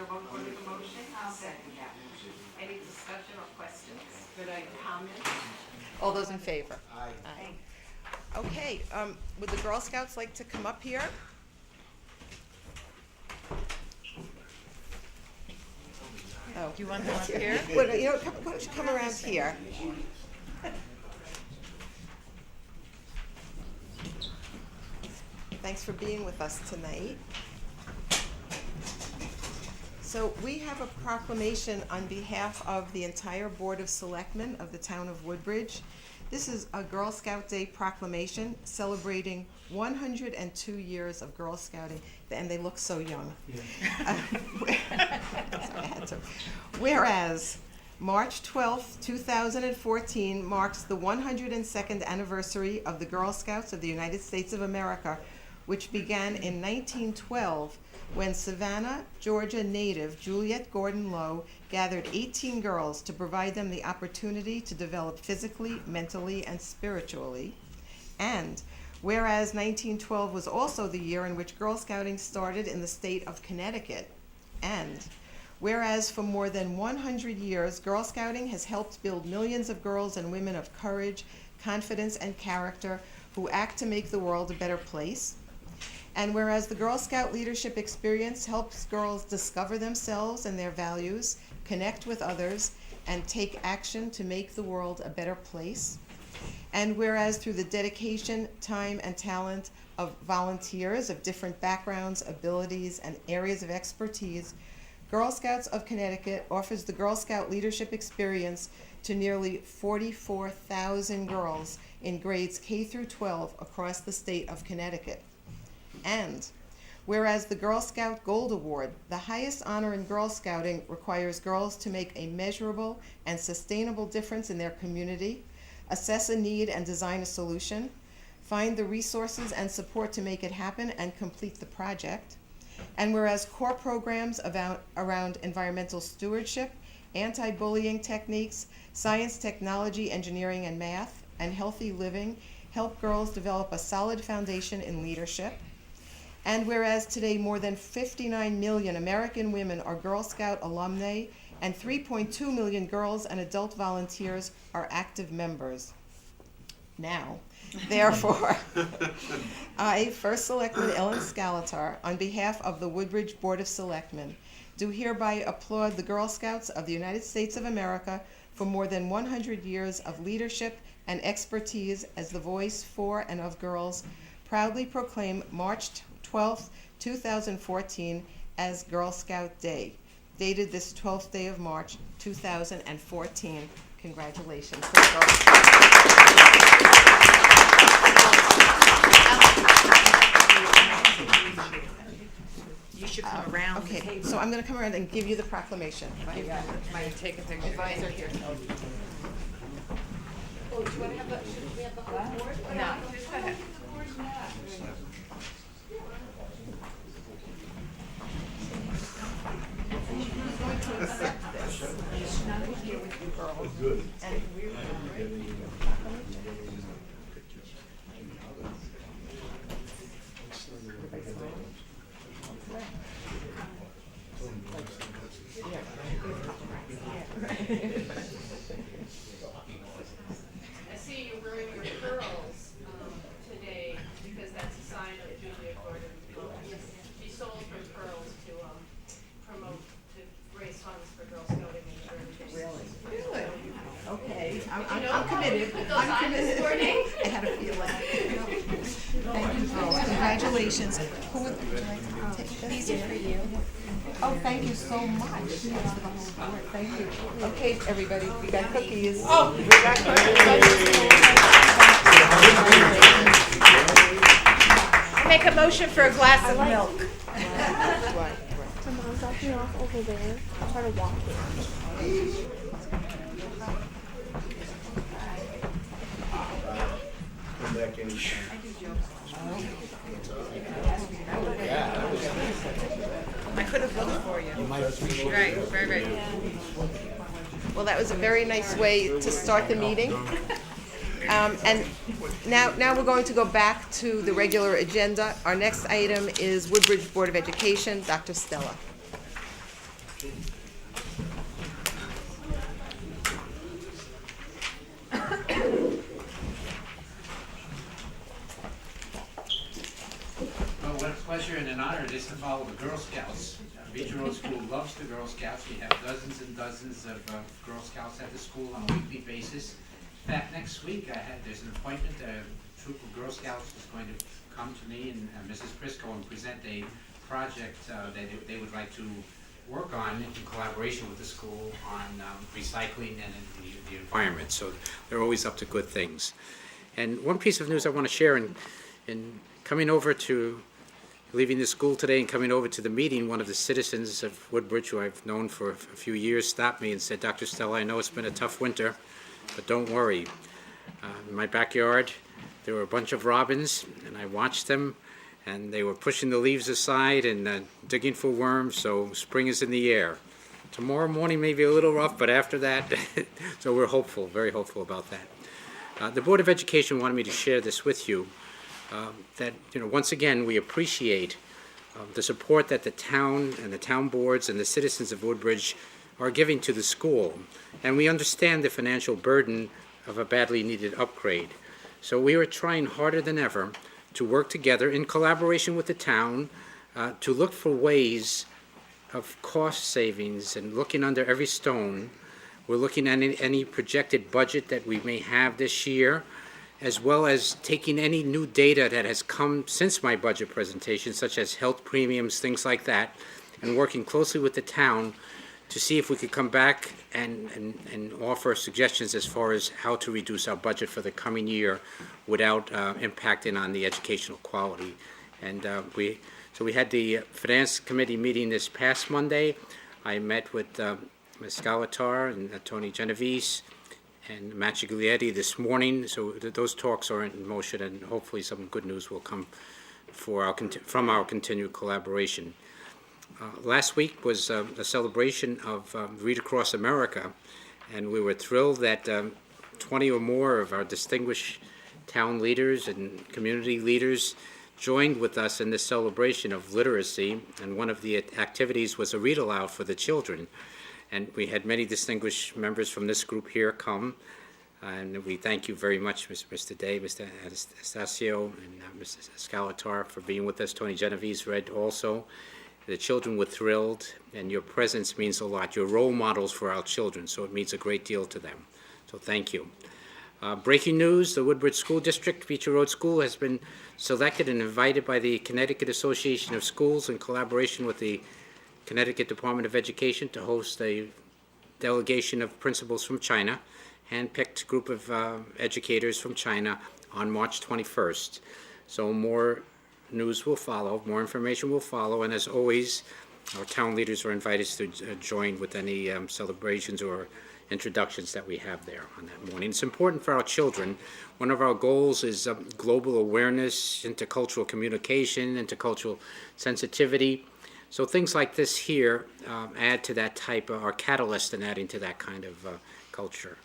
a vote for the motion? I'll second that motion. Any discussion or questions? Good idea. Comments? All those in favor? Aye. Aye. Okay, would the Girl Scouts like to come up here? Oh, Do you want them up here? well, you know, why don't you come around here? Thanks for being with us tonight. So we have a proclamation on behalf of the entire Board of Selectmen of the town of Woodbridge. This is a Girl Scout Day proclamation celebrating 102 years of Girl Scouting, and they look so young. Whereas March 12th, 2014 marks the 102nd anniversary of the Girl Scouts of the United States of America, which began in 1912 when Savannah, Georgia native Juliet Gordon Lowe gathered 18 girls to provide them the opportunity to develop physically, mentally, and spiritually. And whereas 1912 was also the year in which Girl Scouting started in the state of Connecticut. And whereas for more than 100 years, Girl Scouting has helped build millions of girls and women of courage, confidence, and character who act to make the world a better place. And whereas the Girl Scout leadership experience helps girls discover themselves and their values, connect with others, and take action to make the world a better place. And whereas through the dedication, time, and talent of volunteers of different backgrounds, abilities, and areas of expertise, Girl Scouts of Connecticut offers the Girl Scout leadership experience to nearly 44,000 girls in grades K through 12 across the state of Connecticut. And whereas the Girl Scout Gold Award, the highest honor in Girl Scouting, requires girls to make a measurable and sustainable difference in their community, assess a need and design a solution, find the resources and support to make it happen and complete the project. And whereas core programs around environmental stewardship, anti-bullying techniques, science, technology, engineering, and math, and healthy living help girls develop a solid foundation in leadership. And whereas today more than 59 million American women are Girl Scout alumnae and 3.2 million girls and adult volunteers are active members. Now, therefore, I, First Selectman Ellen Scalatar, on behalf of the Woodbridge Board of Selectmen, do hereby applaud the Girl Scouts of the United States of America for more than 100 years of leadership and expertise as the voice for and of girls, proudly proclaim March 12th, 2014 as Girl Scout Day, dated this 12th day of March, 2014. Congratulations to the Girl You should come around. Okay, so I'm going to come around and give you the proclamation. Take a picture. Advisor here. Oh, do you want to have should we have the whole board? No, just go ahead. Who's going to accept this? We're here with you girls. Good. And we're I see you're wearing your pearls today because that's a sign of Julia Gordon. She sold her pearls to promote, to raise funds for Girl Scouting in Germany. Really? Okay, You know, I'm committed. put those I'm on committed. this morning. I had a feeling. Thank you girls. Congratulations. Who would you like to take this? These are for you. Oh, thank you so much. That's for the whole board. Thank you. Okay, everybody, we got cookies. Oh, we got I make a motion for a glass of milk. My mom dropped me off over there. I started walking. Come back anytime. I could have voted for you. You might appreciate Right. Well, that was a very nice way to start the meeting. And now we're going to go back to the regular agenda. Our next item is Woodbridge Board of Education, Dr. Stella. Well, what a pleasure and an honor it is to follow the Girl Scouts. Beecher Road School loves the Girl Scouts. We have dozens and dozens of Girl Scouts at the school on a weekly basis. In fact, next week there's an appointment. A troop of Girl Scouts is going to come to me and Mrs. Prisco and present a project that they would like to work on in collaboration with the school on recycling and the environment. So they're always up to good things. And one piece of news I want to share in coming over to leaving the school today and coming over to the meeting, one of the citizens of Woodbridge, who I've known for a few years, stopped me and said, "Dr. Stella, I know it's been a tough winter, but don't worry. In my backyard, there were a bunch of robins, and I watched them, and they were pushing the leaves aside and digging for worms, so spring is in the air. Tomorrow morning may be a little rough, but after that," so we're hopeful, very hopeful about that. The Board of Education wanted me to share this with you. That, once again, we appreciate the support that the town and the town boards and the citizens of Woodbridge are giving to the school. And we understand the financial burden of a badly needed upgrade. So we are trying harder than ever to work together in collaboration with the town to look for ways of cost savings and looking under every stone. We're looking at any projected budget that we may have this year, as well as taking any new data that has come since my budget presentation, such as health premiums, things like that, and working closely with the town to see if we could come back and offer suggestions as far as how to reduce our budget for the coming year without impacting on the educational quality. And we had the Finance Committee meeting this past Monday. I met with Ms. Scalatar and Tony Genovese and Matt Giglietti this morning, so those talks are in motion, and hopefully some good news will come from our continued collaboration. Last week was a celebration of Read Across America, and we were thrilled that 20 or more of our distinguished town leaders and community leaders joined with us in this celebration of literacy, and one of the activities was a read aloud for the children. And we had many distinguished members from this group here come, and we thank you very much, Mr. Day, Mr. Anastasio, and Mrs. Scalatar for being with us. Tony Genovese read also. The children were thrilled, and your presence means a lot. You're role models for our children, so it means a great deal to them. So thank you. Breaking news, the Woodbridge School District, Beecher Road School, has been selected and invited by the Connecticut Association of Schools in collaboration with the Connecticut Department of Education to host a delegation of principals from China, hand-picked group of educators from China on March 21st. So more news will follow, more information will follow, and as always, our town leaders are invited to join with any celebrations or introductions that we have there on that morning. It's important for our children. One of our goals is global awareness, intercultural communication, intercultural sensitivity. So things like this here add to that type, are catalyst in adding to that kind of culture.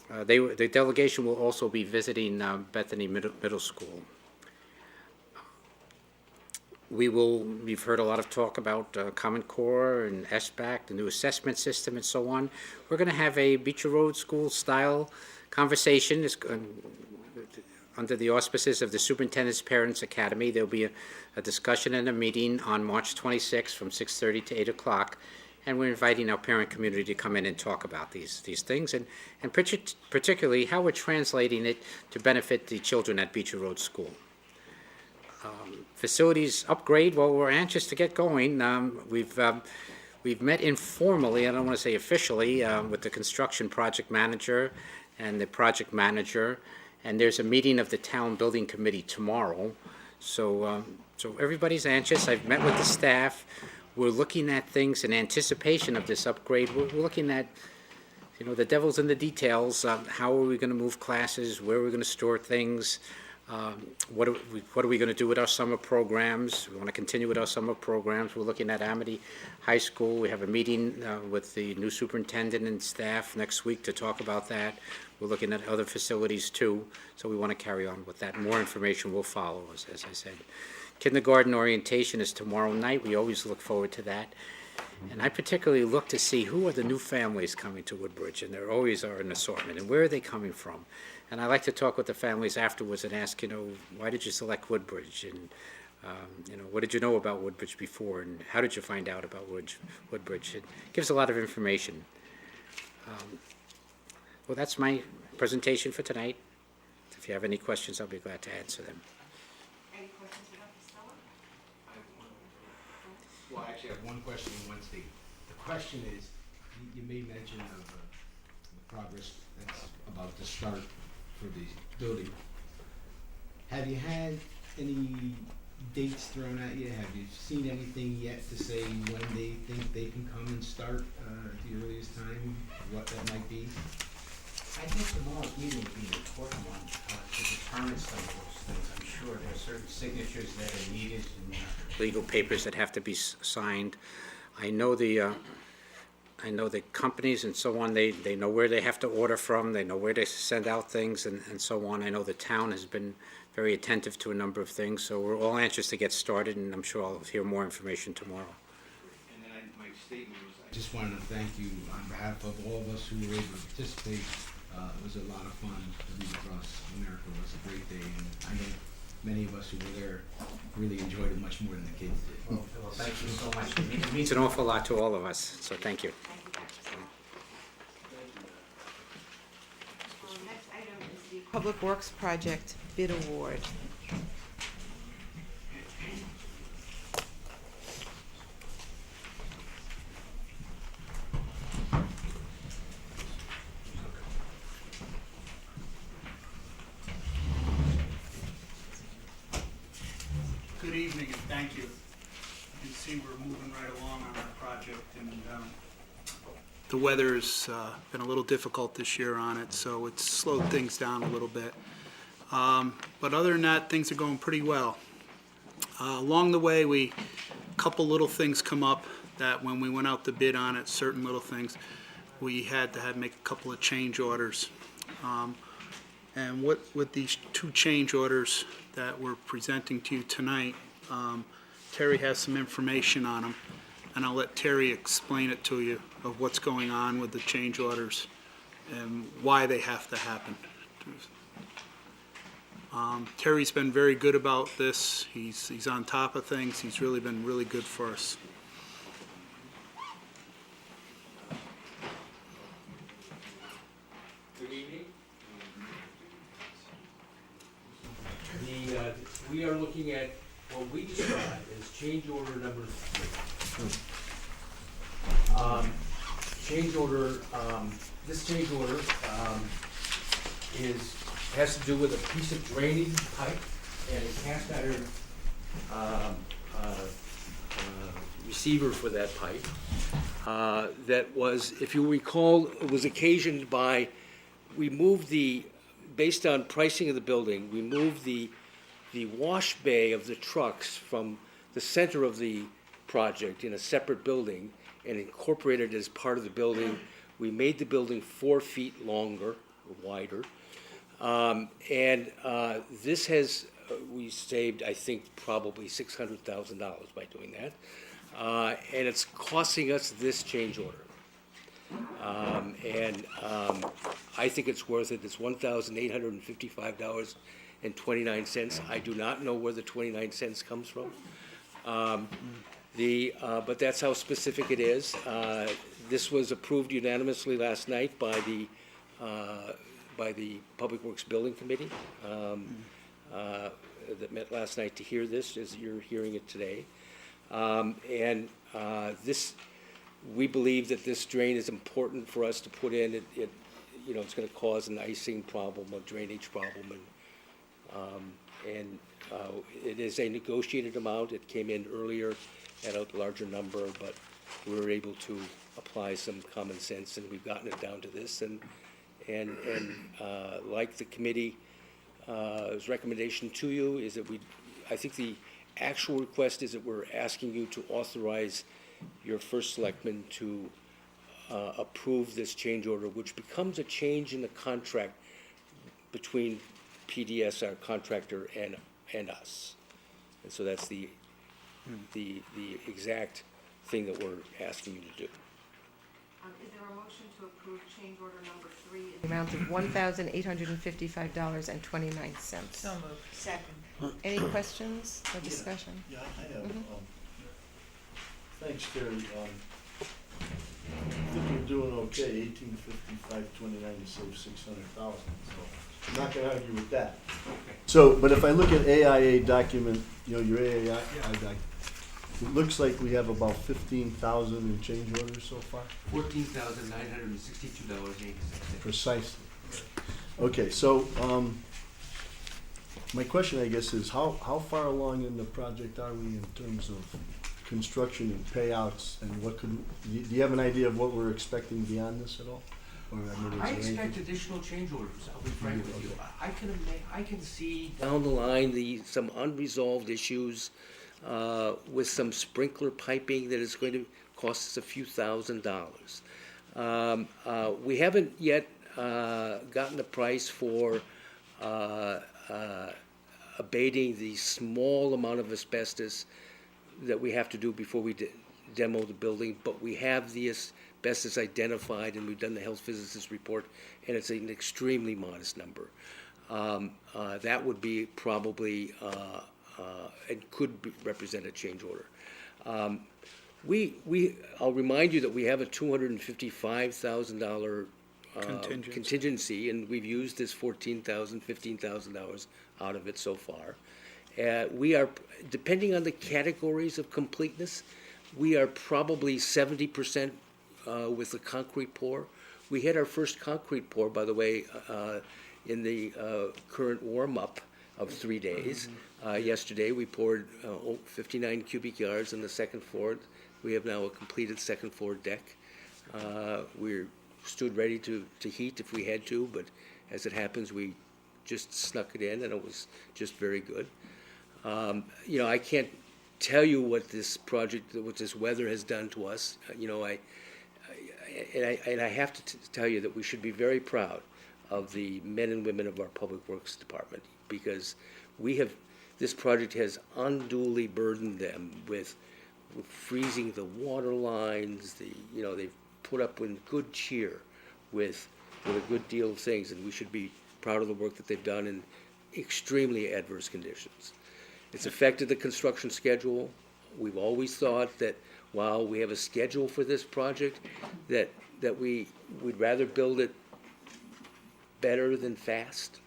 The delegation will also be visiting Bethany Middle School. We've heard a lot of talk about Common Core and SBAC, the new assessment system, and so on. We're going to have a Beecher Road School style conversation. Under the auspices of the Superintendent's Parents Academy, there'll be a discussion and a meeting on March 26th from 6:30 to 8 o'clock, and we're inviting our parent community to come in and talk about these things, and particularly how we're translating it to benefit the children at Beecher Road School. Facilities upgrade, well, we're anxious to get going. We've met informally, I don't want to say officially, with the construction project manager and the project manager, and there's a meeting of the town building committee tomorrow. So everybody's anxious. I've met with the staff. We're looking at things in anticipation of this upgrade. We're looking at, the devil's in the details. How are we going to move classes? Where are we going to store things? What are we going to do with our summer programs? We want to continue with our summer programs. We're looking at Amity High School. We have a meeting with the new superintendent and staff next week to talk about that. We're looking at other facilities too, so we want to carry on with that. More information will follow, as I said. Kindergarten orientation is tomorrow night. We always look forward to that. And I particularly look to see who are the new families coming to Woodbridge, and there always are an assortment, and where are they coming from? And I like to talk with the families afterwards and ask, why did you select Woodbridge? And, what did you know about Woodbridge before, and how did you find out about Woodbridge? It gives a lot of information. Well, that's my presentation for tonight. If you have any questions, I'll be glad to answer them. Any questions for Dr. Stella? Well, I actually have one question and one statement. The question is, you made mention of the progress that's about to start for the building. Have you had any dates thrown at you? Have you seen anything yet to say when they think they can come and start at the earliest time, what that might be? I think tomorrow's meeting will be an important one to determine some of those things. I'm sure there are certain signatures that are needed and legal papers that have to be signed. I know the companies and so on, they know where they have to order from, they know where to send out things and so on. I know the town has been very attentive to a number of things, so we're all anxious to get started, and I'm sure I'll hear more information tomorrow. And then my statement was, I just wanted to thank you on behalf of all of us who were able to participate. It was a lot of fun to read across America. It was a great day, and I know many of us who were there really enjoyed it much more than the kids did. Well, thank you so much. It means an awful lot to all of us, so thank you. Next item is the Public Works Project bid award. Good evening and thank you. You can see we're moving right along on our project, and the weather's been a little difficult this year on it, so it's slowed things down a little bit. But other than that, things are going pretty well. Along the way, a couple little things come up that when we went out to bid on it, certain little things, we had to make a couple of change orders. And with these two change orders that we're presenting to you tonight, Terry has some information on them, and I'll let Terry explain it to you of what's going on with the change orders and why they have to happen. Terry's been very good about this. He's on top of things. He's really been really good for us. Good evening. We are looking at what we describe as change order number 3. Change order, this change order has to do with a piece of drainage pipe and a cast iron receiver for that pipe. That was, if you recall, it was occasioned by, based on pricing of the building, we moved the wash bay of the trucks from the center of the project in a separate building and incorporated it as part of the building. We made the building 4 feet longer, or wider. This has, we saved, I think, probably $600,000 by doing that. And it's costing us this change order. I think it's worth it. It's $1,855.29. I do not know where the 29 cents comes from. But that's how specific it is. This was approved unanimously last night by the Public Works Building Committee that met last night to hear this, as you're hearing it today. We believe that this drain is important for us to put in. It's going to cause an icing problem, a drainage problem, and it is a negotiated amount. It came in earlier at a larger number, but we were able to apply some common sense, and we've gotten it down to this. And like the committee's recommendation to you is that I think the actual request is that we're asking you to authorize your first selectman to approve this change order, which becomes a change in the contract between PDS, our contractor, and us. And so that's the exact thing that we're asking you to do. Is there a motion to approve change order number 3 in the amount of $1,855.29? So moved. Second. Any questions or discussion? Yeah, I have, Mhm. thanks, Terry. I think you're doing okay, 1855.29 to save 600,000, so I'm not gonna argue with that. So, but if I look at AIA document, you know, your AIA, it looks like we have about 15,000 in change orders so far, $14,962.86. precisely. Okay, so, my question, I guess, is how far along in the project are we in terms of construction and payouts, and what could, do you have an idea of what we're expecting beyond this at all? Or, I mean, is I there expect anything- additional change orders, I'll be frank with you. I can see Down the line, some unresolved issues with some sprinkler piping that is going to cost us a few $1,000s. We haven't yet gotten a price for abating the small amount of asbestos that we have to do before we demo the building, but we have the asbestos identified, and we've done the health physicist report, and it's an extremely modest number. That would be probably, it could represent a change order. I'll remind you that we have a $255,000 contingency, and we've used this $14,000, $15,000 out of it so far. We are, depending on the categories of completeness, we are probably 70% with the concrete pour. We had our first concrete pour, by the way, in the current warm-up of 3 days. Yesterday, we poured 59 cubic yards on the second floor. We have now a completed second floor deck. We're stood ready to heat if we had to, but as it happens, we just snuck it in, and it was just very good. You know, I can't tell you what this project, what this weather has done to us. You know, I have to tell you that we should be very proud of the men and women of our Public Works Department, because this project has unduly burdened them with freezing the water lines. They've put up with good cheer with a good deal of things, and we should be proud of the work that they've done in extremely adverse conditions. It's affected the construction schedule. We've always thought that while we have a schedule for this project, that we'd rather build it better than fast,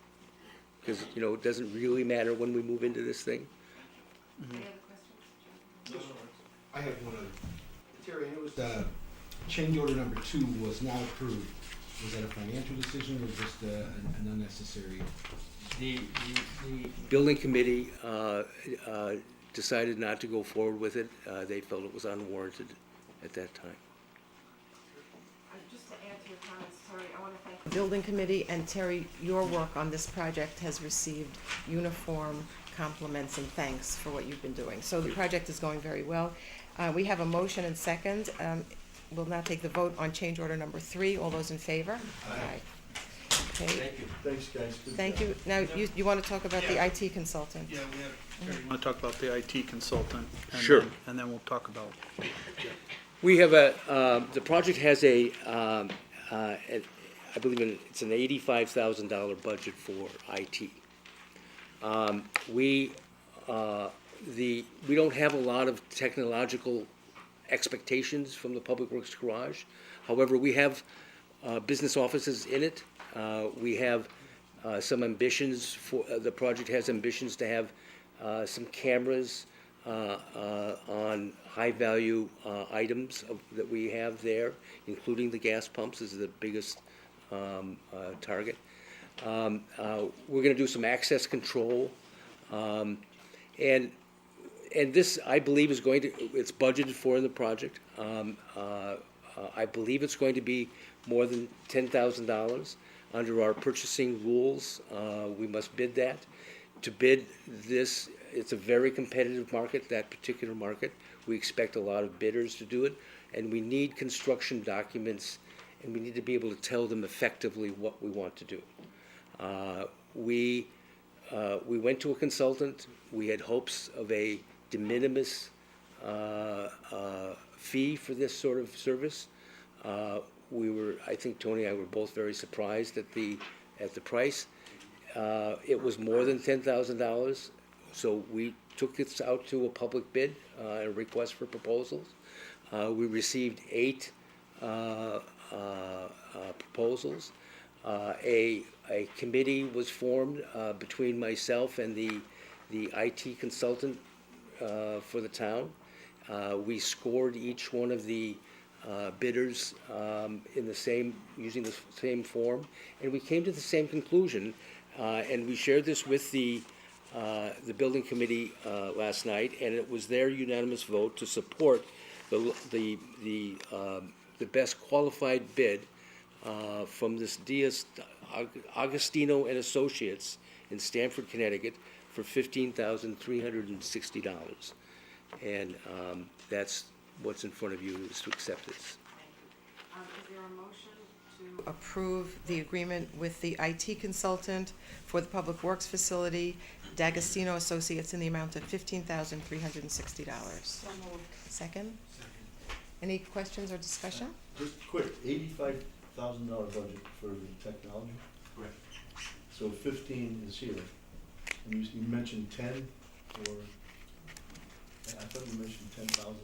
because, you know, it doesn't really matter when we move into this thing. Any other questions? I have one other. Terry, I noticed change order number 2 was not approved. Was that a financial decision or just an unnecessary? The building committee decided not to go forward with it. They felt it was unwarranted at that time. Just to add to your comments, Terry, I want to thank the building committee, and Terry, your work on this project has received uniform compliments and thanks for what you've been doing. So the project is going very well. We have a motion and second. We'll now take the vote on change order number 3. All those in favor? Aye. Okay, Thank you. Thanks, guys. Good thank job. you. Now, you want to talk about the IT consultant? Yeah, we have, Terry, you want to talk about the IT consultant? Sure. And then we'll talk about. We have the project has I believe it's an $85,000 budget for IT. We don't have a lot of technological expectations from the Public Works Garage. However, we have business offices in it. We have some ambitions for, the project has ambitions to have some cameras on high-value items that we have there, including the gas pumps is the biggest target. We're going to do some access control, and this, I believe, is going to, it's budgeted for in the project. I believe it's going to be more than $10,000. Under our purchasing rules, we must bid that. To bid this, it's a very competitive market, that particular market. We expect a lot of bidders to do it, and we need construction documents, and we need to be able to tell them effectively what we want to do. We went to a consultant. We had hopes of a de minimis fee for this sort of service. I think Tony and I were both very surprised at the price. It was more than $10,000, so we took this out to a public bid, a request for proposals. We received 8 proposals. A committee was formed between myself and the IT consultant for the town. We scored each one of the bidders using the same form, and we came to the same conclusion. And we shared this with the building committee last night, and it was their unanimous vote to support the best qualified bid from this Agostino and Associates in Stamford, Connecticut, for $15,360. And that's what's in front of you, is to accept this. Is there a motion to approve the agreement with the IT consultant for the Public Works facility, D'Agostino Associates, in the amount of $15,360? Second? Any questions or discussion? Just quick, $85,000 budget for the technology? Correct. So 15 is here. And you mentioned 10 for, I thought you mentioned $10,000 or did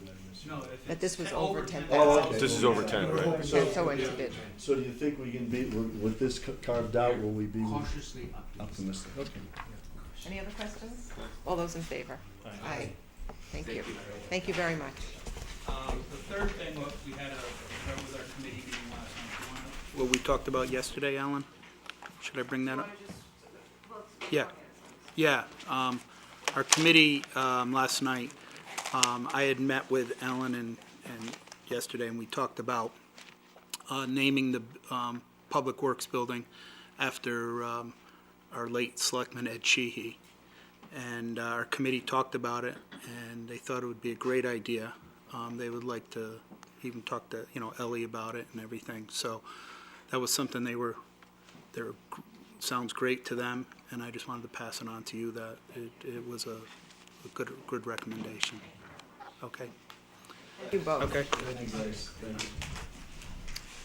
I miss? No, But this was over 10,000. Oh, okay. This is over 10, right? Yeah, so into bid. So do you think we can be, with this carved out, will we be Cautiously optimistic? Okay. Any other questions? All those in favor? Aye. Thank you. Thank you very much. The third thing, what we had that was our committee meeting last night. What we talked about yesterday, Alan? Should I bring that up? Yeah. Yeah. Our committee last night, I had met with Alan and yesterday, and we talked about naming the Public Works building after our late selectman Ed Sheehy. And our committee talked about it, and they thought it would be a great idea. They would like to even talk to Ellie about it and everything. So that was something they were sounds great to them, and I just wanted to pass it on to you that it was a good recommendation. Okay. Thank you both. Okay. Thank you, guys. Thank you.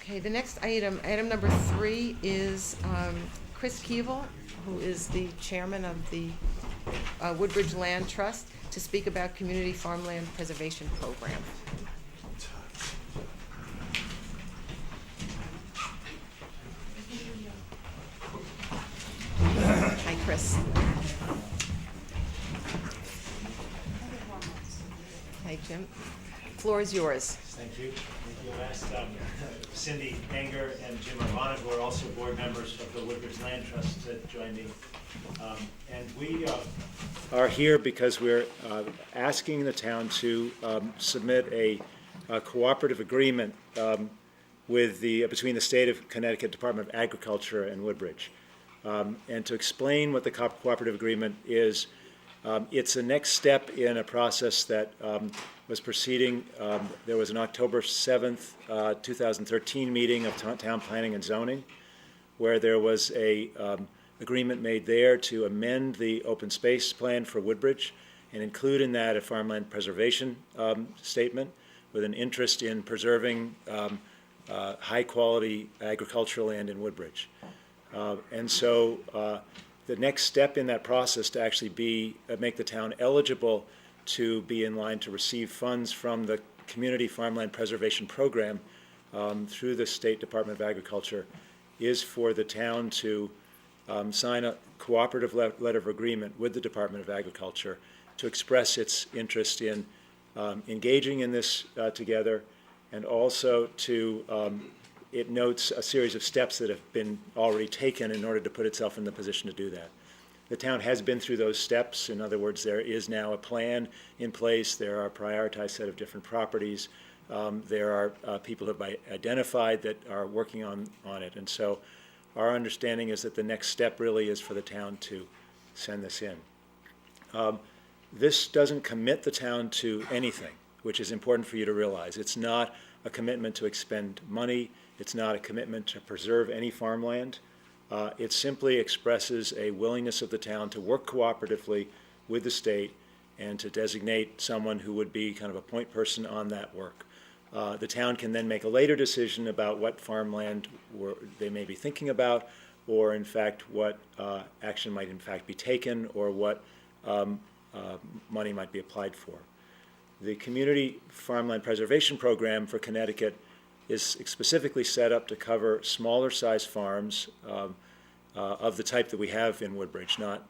Okay, the next item number 3, is Chris Keeble, who is the chairman of the Woodbridge Land Trust, to speak about Community Farmland Preservation Program. Hi, Chris. Hi, Jim. Floor is yours. Thank you. Thank you. I asked Cindy Anger and Jim Urbana, who are also board members of the Woodbridge Land Trust, to join me. And we are here because we're asking the town to submit a cooperative agreement between the State of Connecticut Department of Agriculture and Woodbridge. And to explain what the cooperative agreement is, it's a next step in a process that was proceeding. There was an October 7th, 2013 meeting of Town Planning and Zoning, where there was a agreement made there to amend the open space plan for Woodbridge and include in that a farmland preservation statement with an interest in preserving high-quality agricultural land in Woodbridge. And so the next step in that process to actually make the town eligible to be in line to receive funds from the Community Farmland Preservation Program through the State Department of Agriculture is for the town to sign a cooperative letter of agreement with the Department of Agriculture to express its interest in engaging in this together, and also to it notes a series of steps that have been already taken in order to put itself in the position to do that. The town has been through those steps. In other words, there is now a plan in place. There are a prioritized set of different properties. There are people who have identified that are working on it. And so our understanding is that the next step really is for the town to send this in. This doesn't commit the town to anything, which is important for you to realize. It's not a commitment to expend money. It's not a commitment to preserve any farmland. It simply expresses a willingness of the town to work cooperatively with the state and to designate someone who would be kind of a point person on that work. The town can then make a later decision about what farmland they may be thinking about, or in fact what action might in fact be taken, or what money might be applied for. The Community Farmland Preservation Program for Connecticut is specifically set up to cover smaller size farms of the type that we have in Woodbridge, not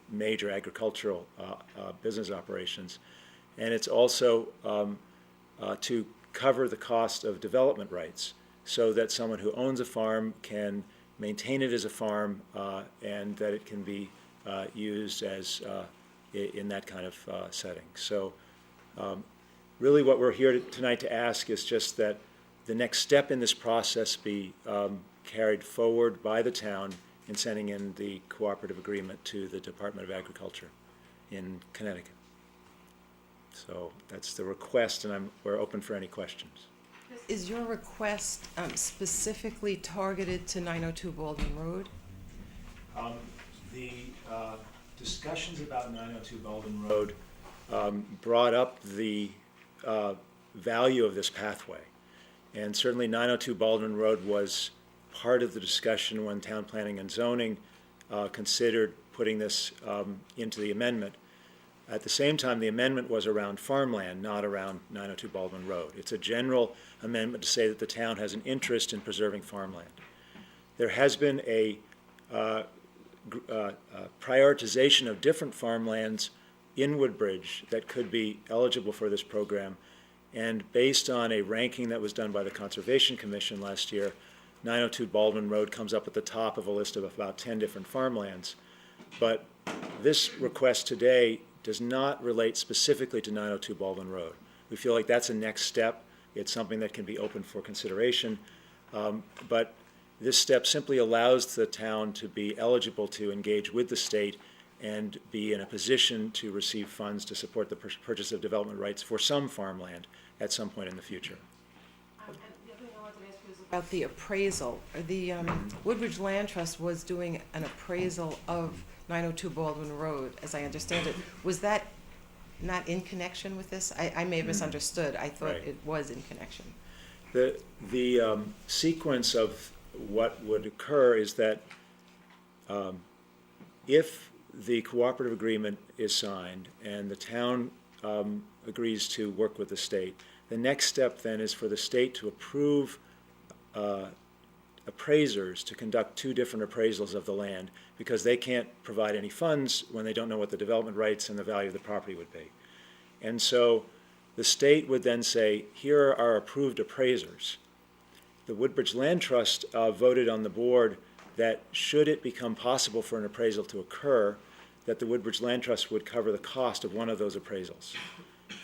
major agricultural business operations. And it's also to cover the cost of development rights, so that someone who owns a farm can maintain it as a farm, and that it can be used as in that kind of setting. So really what we're here tonight to ask is just that the next step in this process be carried forward by the town in sending in the cooperative agreement to the Department of Agriculture in Connecticut. So that's the request, and we're open for any questions. Is your request specifically targeted to 902 Baldwin Road? The discussions about 902 Baldwin Road brought up the value of this pathway. And certainly 902 Baldwin Road was part of the discussion when Town Planning and Zoning considered putting this into the amendment. At the same time, the amendment was around farmland, not around 902 Baldwin Road. It's a general amendment to say that the town has an interest in preserving farmland. There has been a prioritization of different farmlands in Woodbridge that could be eligible for this program. And based on a ranking that was done by the Conservation Commission last year, 902 Baldwin Road comes up at the top of a list of about 10 different farmlands. But this request today does not relate specifically to 902 Baldwin Road. We feel like that's a next step. It's something that can be open for consideration. But this step simply allows the town to be eligible to engage with the state and be in a position to receive funds to support the purchase of development rights for some farmland at some point in the future. And the other thing I wanted to ask you is about the appraisal. The Woodbridge Land Trust was doing an appraisal of 902 Baldwin Road, as I understand it. Was that not in connection with this? I may have misunderstood. I thought Right. it was in connection. The sequence of what would occur is that if the cooperative agreement is signed and the town agrees to work with the state, the next step then is for the state to approve appraisers to conduct 2 different appraisals of the land, because they can't provide any funds when they don't know what the development rights and the value of the property would be. And so the state would then say, here are our approved appraisers. The Woodbridge Land Trust voted on the board that should it become possible for an appraisal to occur, that the Woodbridge Land Trust would cover the cost of one of those appraisals.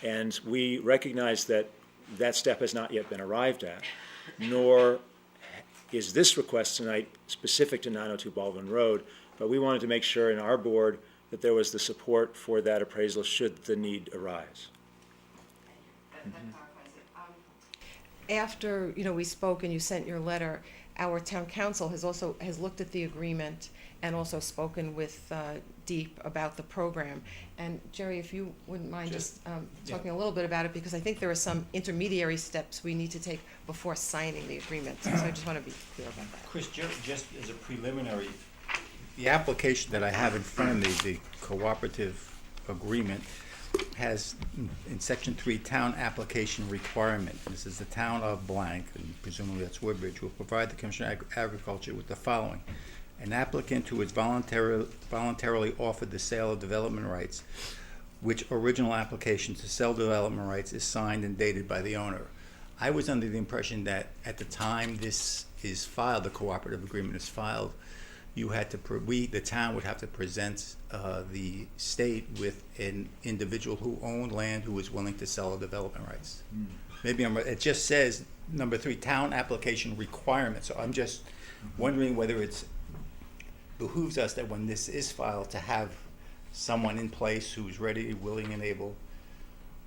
And we recognize that that step has not yet been arrived at, nor is this request tonight specific to 902 Baldwin Road, but we wanted to make sure in our board that there was the support for that appraisal should the need arise. That clarifies it. After we spoke and you sent your letter, our town council has looked at the agreement and also spoken with Deep about the program. And Jerry, if you wouldn't mind just talking a little bit about it, because I think there are some intermediary steps we need to take before signing the agreement. So I just want to be clear about that. Chris, just as a preliminary, the application that I have in front of me, the cooperative agreement, has in section 3, town application requirement. This is the town of blank, and presumably that's Woodbridge, will provide the Commissioner of Agriculture with the following. An applicant who has voluntarily offered the sale of development rights, which original application to sell development rights is signed and dated by the owner. I was under the impression that at the time this is filed, the cooperative agreement is filed, you had to, the town would have to present the state with an individual who owned land who was willing to sell the development rights. Maybe it just says number 3, town application requirement. So I'm just wondering whether it's behooves us that when this is filed to have someone in place who's ready, willing, and able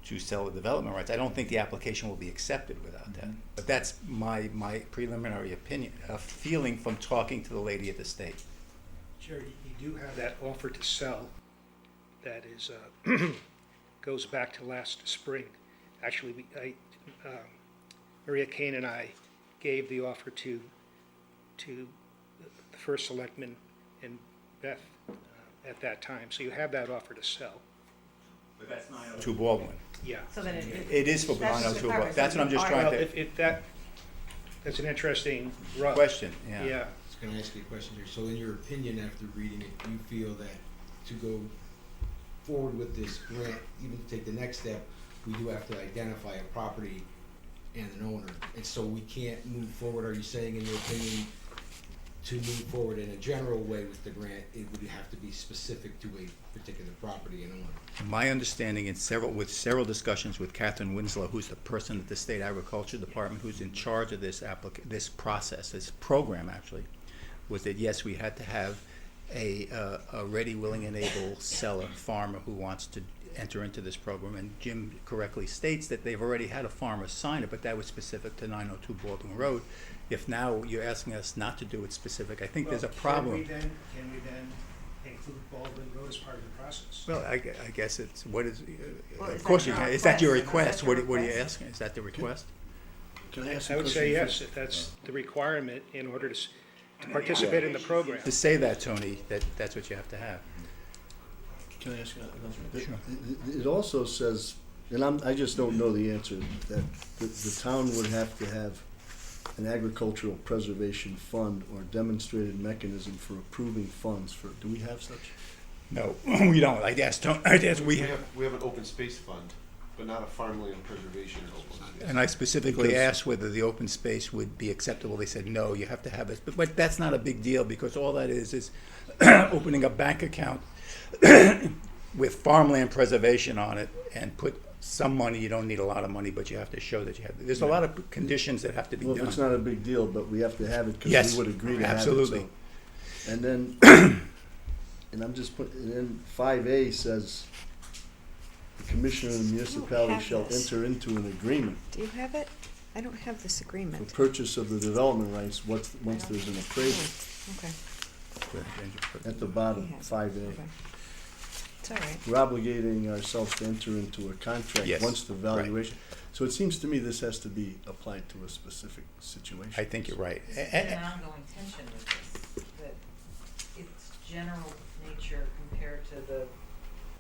to sell the development rights. I don't think the application will be accepted without that. But that's my preliminary opinion, a feeling from talking to the lady at the state. Jerry, you do have that offer to sell that is goes back to last spring. Actually, Maria Kane and I gave the offer to the first selectman and Beth at that time. So you have that offer to sell. But that's 902 Baldwin. Yeah. So then It is for That's 902 just Baldwin. That's what I'm just Well, trying to, that's an interesting rub. question, yeah. Yeah. So can I ask you a question here? So in your opinion, after reading it, you feel that to go forward with this grant, even to take the next step, we do have to identify a property and an owner, and so we can't move forward, are you saying in your opinion, to move forward in a general way with the grant, it would have to be specific to a particular property and owner? My understanding with several discussions with Catherine Winslow, who's the person at the State Agriculture Department who's in charge of this process, this program actually, was that yes, we had to have a ready, willing, and able seller, farmer who wants to enter into this program. And Jim correctly states that they've already had a farmer sign it, but that was specific to 902 Baldwin Road. If now you're asking us not to do it specific, I think there's a problem. Can we then include Baldwin Road as part of the process? Well, I guess it's, what is, Well, of is course that you your can. Is that your request? request? Is that your What are you request? asking? Is that the request? Can I ask a I would say question yes, first? if that's the requirement in order to participate in the program. To say that, Tony, that's what you have to have. Can I ask you another? Sure. It also says, and I just don't know the answer, that the town would have to have an agricultural preservation fund or demonstrated mechanism for approving funds for, do we have such? No, we don't. I guess we have. We have an open space fund, but not a farmland preservation open space. And I specifically Because- asked whether the open space would be acceptable. They said, no, you have to have it. But that's not a big deal because all that is opening a bank account with farmland preservation on it and put some money. You don't need a lot of money, but you have to show that you have. There's a lot of conditions that have to be Well, done. if it's not a big deal, but we have to have it Yes, because we would agree to have it. absolutely. So- And then, and I'm just putting, and then 5A says, the commissioner of the municipality have shall this. enter into an agreement Do you have it? I don't have this for agreement. purchase of the development rights once there's an appraisal. Okay. At the bottom, He has it. 5A. Okay. It's all right. We're obligating ourselves to enter into a contract Yes, once the right. valuation. So it seems to me this has to be applied to a specific situation. I think you're right. There's been an ongoing tension with this, that its general nature compared to the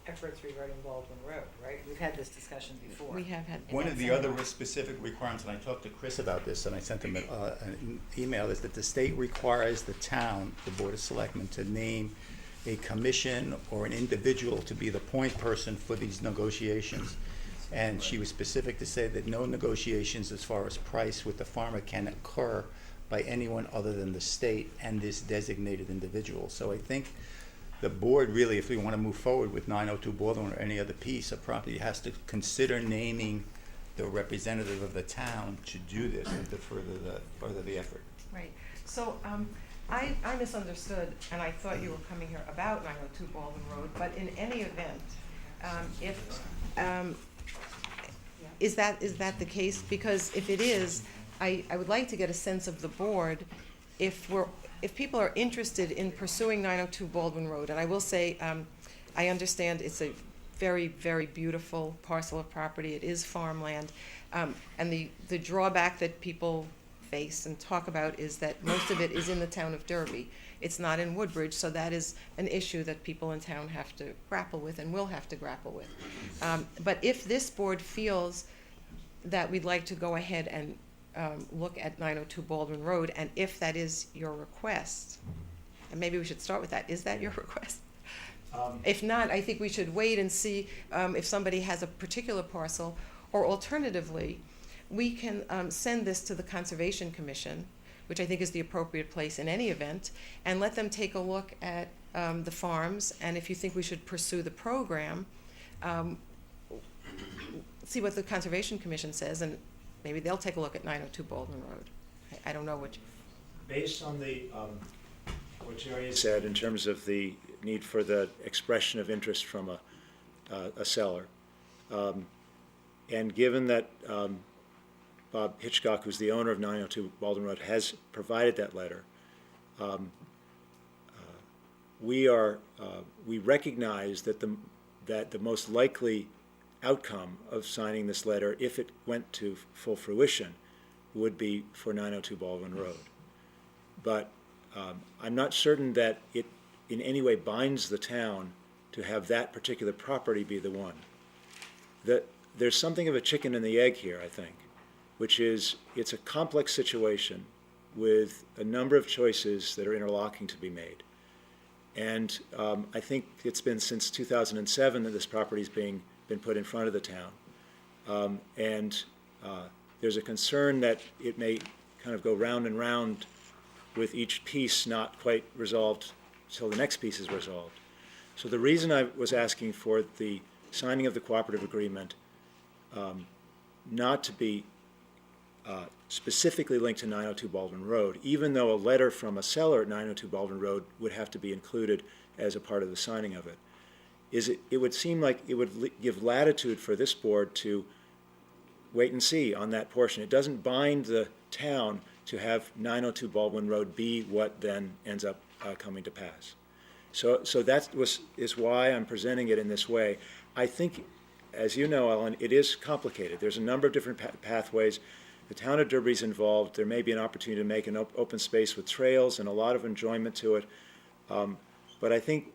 efforts regarding Baldwin Road, right? We've had this discussion before. We have had. One of the other specific requirements, and I talked to Chris about this, and I sent him an email, is that the state requires the town, the Board of Selectmen, to name a commission or an individual to be the point person for these negotiations. And she was specific to say that no negotiations as far as price with the farmer can occur by anyone other than the state and this designated individual. So I think the board really, if we want to move forward with 902 Baldwin or any other piece of property, has to consider naming the representative of the town to do this and to further the effort. Right, so, I misunderstood, and I thought you were coming here about 902 Baldwin Road, but in any event, is that the case? Because if it is, I would like to get a sense of the board, if people are interested in pursuing 902 Baldwin Road, and I will say, I understand it's a very, very beautiful parcel of property, it is farmland, and the drawback that people face and talk about is that most of it is in the town of Derby. It's not in Woodbridge, so that is an issue that people in town have to grapple with and will have to grapple with. But if this board feels that we'd like to go ahead and look at 902 Baldwin Road, and if that is your request, and maybe we should start with that, is that your request? If not, I think we should wait and see if somebody has a particular parcel, or alternatively, we can send this to the Conservation Commission, which I think is the appropriate place in any event, and let them take a look at the farms, and if you think we should pursue the program, see what the Conservation Commission says, and maybe they'll take a look at 902 Baldwin Road. I don't know what. Based on the, what Jerry said in terms of the need for the expression of interest from a seller, and given that Bob Hitchcock, who's the owner of 902 Baldwin Road, has provided that letter, we recognize that the most likely outcome of signing this letter, if it went to full fruition, would be for 902 Baldwin Road. But I'm not certain that it in any way binds the town to have that particular property be the one. There's something of a chicken and the egg here, I think, which is it's a complex situation with a number of choices that are interlocking to be made. And I think it's been since 2007 that this property's been put in front of the town. There's a concern that it may kind of go round and round with each piece not quite resolved till the next piece is resolved. So the reason I was asking for the signing of the cooperative agreement not to be specifically linked to 902 Baldwin Road, even though a letter from a seller at 902 Baldwin Road would have to be included as a part of the signing of it, is it would seem like it would give latitude for this board to wait and see on that portion. It doesn't bind the town to have 902 Baldwin Road be what then ends up coming to pass. So that is why I'm presenting it in this way. I think, as you know, Ellen, it is complicated. There's a number of different pathways. The town of Derby's involved. There may be an opportunity to make an open space with trails and a lot of enjoyment to it. But I think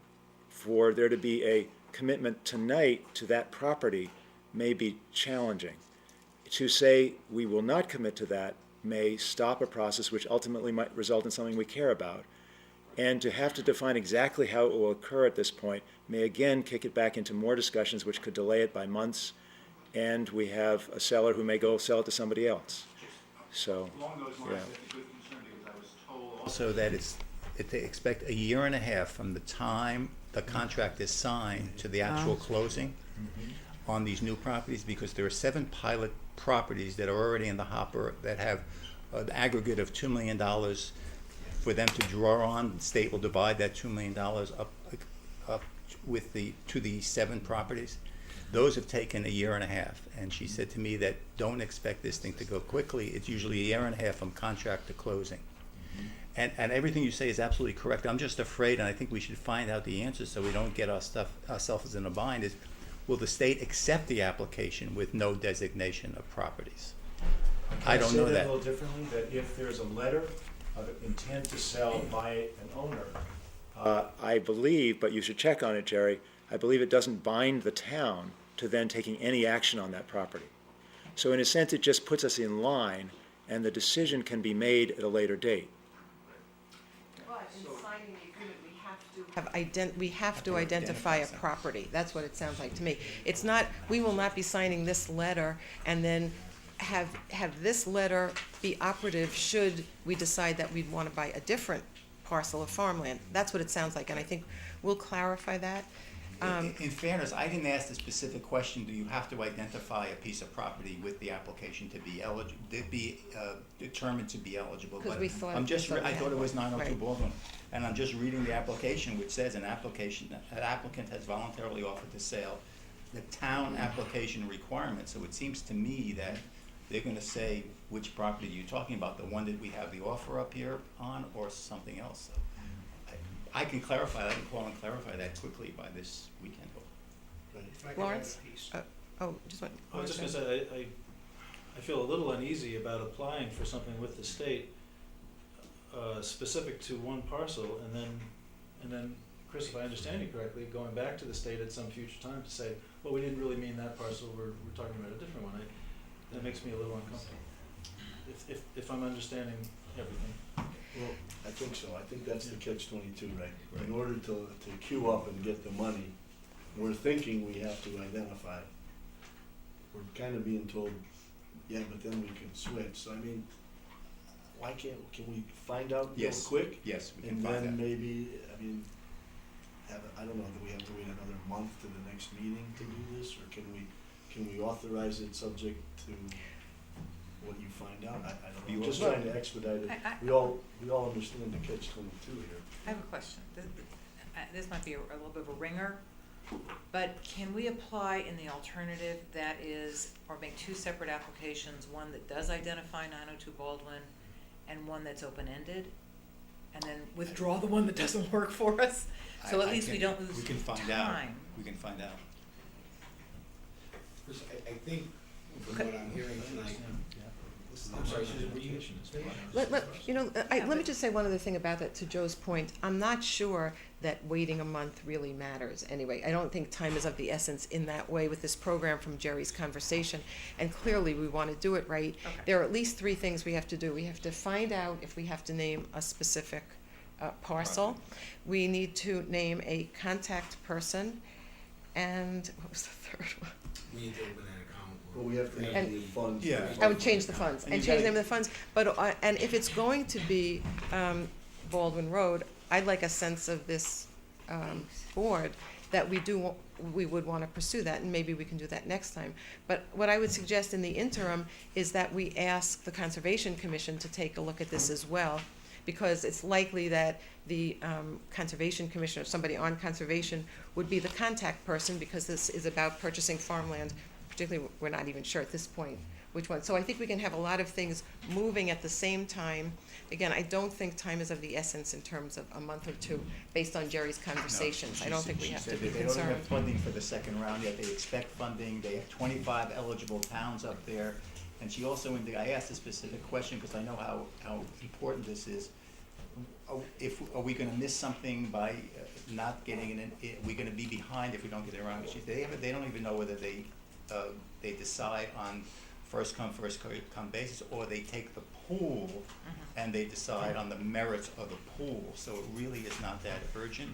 for there to be a commitment tonight to that property may be challenging. To say we will not commit to that may stop a process which ultimately might result in something we care about. And to have to define exactly how it will occur at this point may again kick it back into more discussions which could delay it by months, and we have a seller who may go sell it to somebody else. So, Along those lines, yeah. that's a good concern, because I was told Also that they expect a year and a half from the time the contract is signed to the actual closing on these new properties, because there are 7 pilot properties that are already in the hopper that have an aggregate of $2 million for them to draw on. The state will divide that $2 million up with to the 7 properties. Those have taken a year and a half, and she said to me that don't expect this thing to go quickly. It's usually a year and a half from contract to closing. And everything you say is absolutely correct. I'm just afraid, and I think we should find out the answer so we don't get ourselves in a bind, is will the state accept the application with no designation of properties? I don't know Say that that. a little differently, that if there's a letter of intent to sell by an owner. I believe, but you should check on it, Jerry, I believe it doesn't bind the town to then taking any action on that property. So in a sense, it just puts us in line, and the decision can be made at a later date. But in signing the agreement, we have to identify a property. That's what it sounds like to me. It's not, we will not be signing this letter and then have this letter be operative should we decide that we'd want to buy a different parcel of farmland. That's what it sounds like, and I think we'll clarify that. In fairness, I didn't ask the specific question, do you have to identify a piece of property with the application to be eligible, determined to be eligible? 'Cause But we thought I'm just, I thought it was 902 Right. Baldwin, and I'm just reading the application, which says an applicant has voluntarily offered to sell the town application requirement. So it seems to me that they're gonna say which property you're talking about, the one that we have the offer up here on, or something else. So I can clarify, I can call and clarify that quickly by this weekend. If I could add a Lawrence? piece. Just one. I was just gonna say, I feel a little uneasy about applying for something with the state, specific to one parcel, and then, Chris, if I understand you correctly, going back to the state at some future time to say, well, we didn't really mean that parcel, we're talking about a different one. That makes me a little uncomfortable, if I'm understanding everything. Well, I think so. I think that's the catch-22, right? In order to queue up and get the money, we're thinking we have to identify. We're kind of being told, yeah, but then we can switch. So I mean, why can we find out real Yes. quick? Yes, we can And find then out. maybe, I mean, I don't know, do we have to wait another month to the next meeting to do this? Or can we authorize it subject to what you find out? I don't know. I'm just trying to expedite it. We all understand the catch-22 here. I have a question. This might be a little bit of a ringer, but can we apply in the alternative that is, or make 2 separate applications, one that does identify 902 Baldwin and one that's open-ended, and then withdraw the one that doesn't work for us? So at least we don't lose time. We can find out. Chris, I think from what I'm hearing tonight, I'm sorry, Susan, were you? Let me just say one other thing about that, to Joe's point. I'm not sure that waiting a month really matters anyway. I don't think time is of the essence in that way with this program from Jerry's conversation. And clearly, we want to do it right. Okay. There are at least 3 things we have to do. We have to find out if we have to name a specific parcel. We need to name a contact person. And what was the third one? We need to open an account. Well, we have to have And- the funds. Yeah. I would change the funds, And and you change the gotta- name of the funds, but, and if it's going to be, Baldwin Road, I'd like a sense of this, board that we would wanna pursue that, and maybe we can do that next time. But what I would suggest in the interim is that we ask the Conservation Commission to take a look at this as well, because it's likely that the, Conservation Commission, or somebody on conservation, would be the contact person, because this is about purchasing farmland. Particularly, we're not even sure at this point which one. So I think we can have a lot of things moving at the same time. Again, I don't think time is of the essence in terms of a month or 2, based on Jerry's conversations. I don't think we have to be She said that they don't even have concerned. funding for the second round yet, they expect funding, they have 25 eligible towns up there. And she also, I asked a specific question, because I know how important this is. Are we gonna miss something by not getting it in, are we gonna be behind if we don't get it around? They don't even know whether they decide on first come, first come basis, or they take the pool and they decide on the merits of the pool. So it really is not that urgent.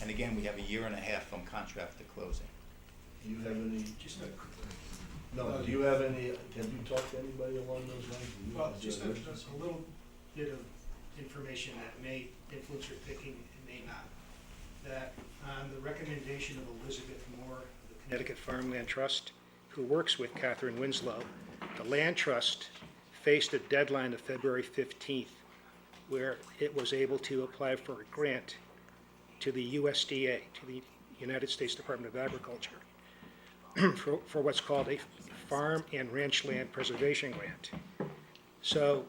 And again, we have a 1.5 years from contract to closing. Do you have any, no, do you have any, have you talked to anybody along those lines? Do you- Well, is just there a urgency? little bit of information that may influence your picking and may not. That on the recommendation of Elizabeth Moore of the Connecticut Farmland Trust, who works with Catherine Winslow, the Land Trust faced a deadline of February 15th, where it was able to apply for a grant to the USDA, to the United States Department of Agriculture, for what's called a Farm and Ranch Land Preservation Grant. So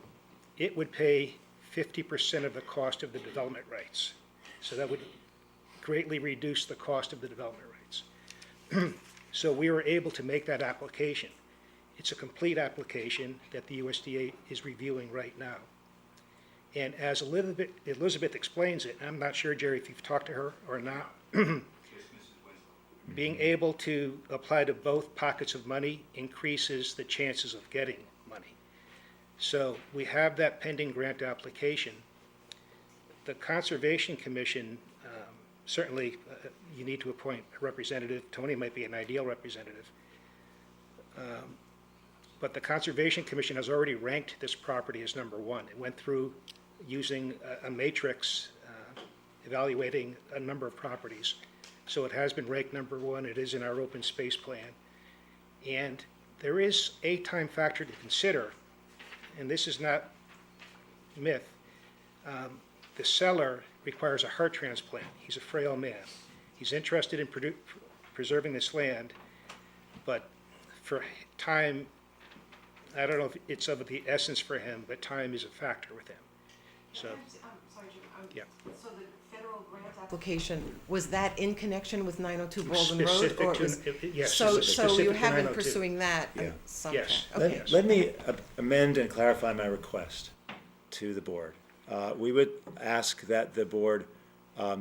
it would pay 50% of the cost of the development rights. So that would greatly reduce the cost of the development rights. So we were able to make that application. It's a complete application that the USDA is reviewing right now. And as Elizabeth explains it, I'm not sure, Jerry, if you've talked to her or not, being able to apply to both pockets of money increases the chances of getting money. So we have that pending grant application. The Conservation Commission, certainly you need to appoint a representative. Tony might be an ideal representative. But the Conservation Commission has already ranked this property as number 1. It went through using a matrix, evaluating a number of properties. So it has been ranked number 1. It is in our open space plan. And there is a time factor to consider, and this is not myth. The seller requires a heart transplant. He's a frail man. He's interested in preserving this land, but for time, I don't know if it's of the essence for him, but time is a factor with him. So, yeah. So the federal grant application, was that in connection with 902 Baldwin Road? Specific or to- was- yes, So it's specific you to have been 902. pursuing that Yeah. in some Yes. fa- Okay. Yes. Let me amend and clarify my request to the board. We would ask that the board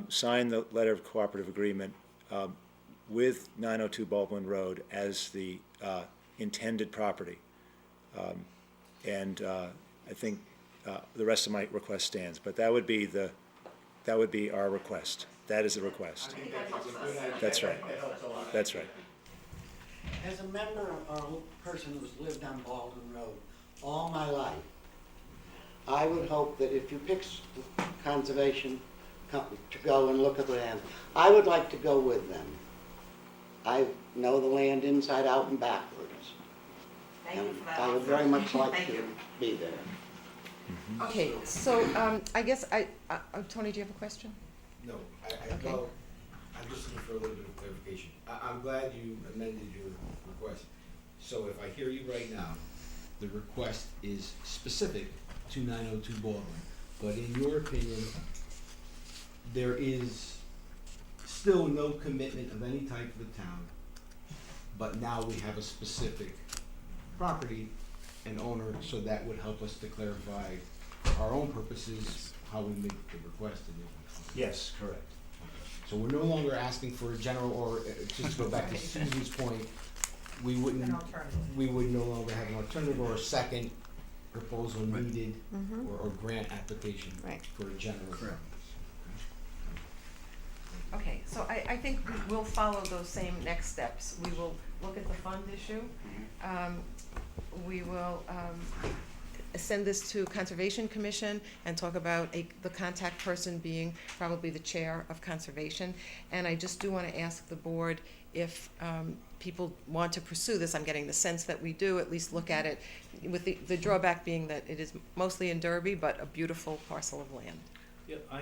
sign the letter of cooperative agreement with 902 Baldwin Road as the intended property. And I think the rest of my request stands, but that would be our request. That is the request. That's right. That's right. As a member or a person who's lived on Baldwin Road all my life, I would hope that if you pick the conservation company to go and look at the land, I would like to go with them. I know the land inside out and backwards. And I would very much like to be there. Okay, so I guess Tony, do you have a question? No, Okay. well, I'm just looking for a little bit of clarification. I'm glad you amended your request. So if I hear you right now, the request is specific to 902 Baldwin, but in your opinion, there is still no commitment of any type for the town but now we have a specific property and owner, so that would help us to clarify for our own purposes how we make the request. Yes, correct. So we're no longer asking for a general, or just to go back to Susan's point, we wouldn't, An alternative. we would no longer have an alternative or a second proposal needed or grant application Right. for a general. Correct. Okay, so I think we'll follow those same next steps. We will look at the fund issue. We will send this to Conservation Commission and talk about the contact person being probably the chair of Conservation. And I just do want to ask the board if people want to pursue this. I'm getting the sense that we do, at least look at it, with the drawback being that it is mostly in Derby, but a beautiful parcel of land. Yeah, I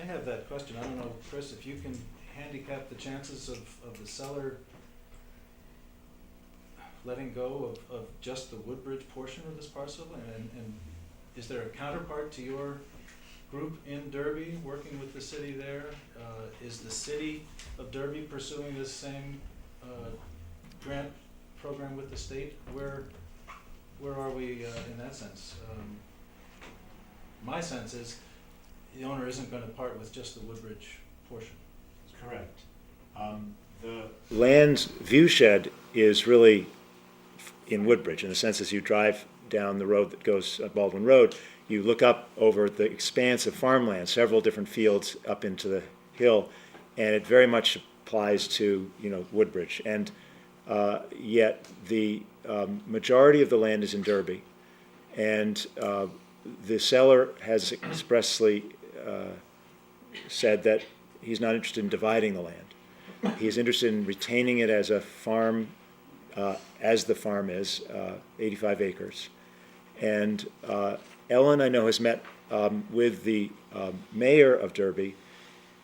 have that question. I don't know, Chris, if you can handicap the chances of the seller letting go of just the Woodbridge portion of this parcel, and is there a counterpart to your group in Derby working with the city there? Is the city of Derby pursuing this same grant program with the state? Where are we in that sense? My sense is the owner isn't going to part with just the Woodbridge portion. Correct. The land's viewshed is really in Woodbridge, in the sense as you drive down the road that goes Baldwin Road, you look up over the expanse of farmland, several different fields up into the hill, and it very much applies to, Woodbridge. And yet the majority of the land is in Derby, and the seller has expressly said that he's not interested in dividing the land. He's interested in retaining it as a farm, as the farm is, 85 acres. And Ellen, I know, has met with the mayor of Derby,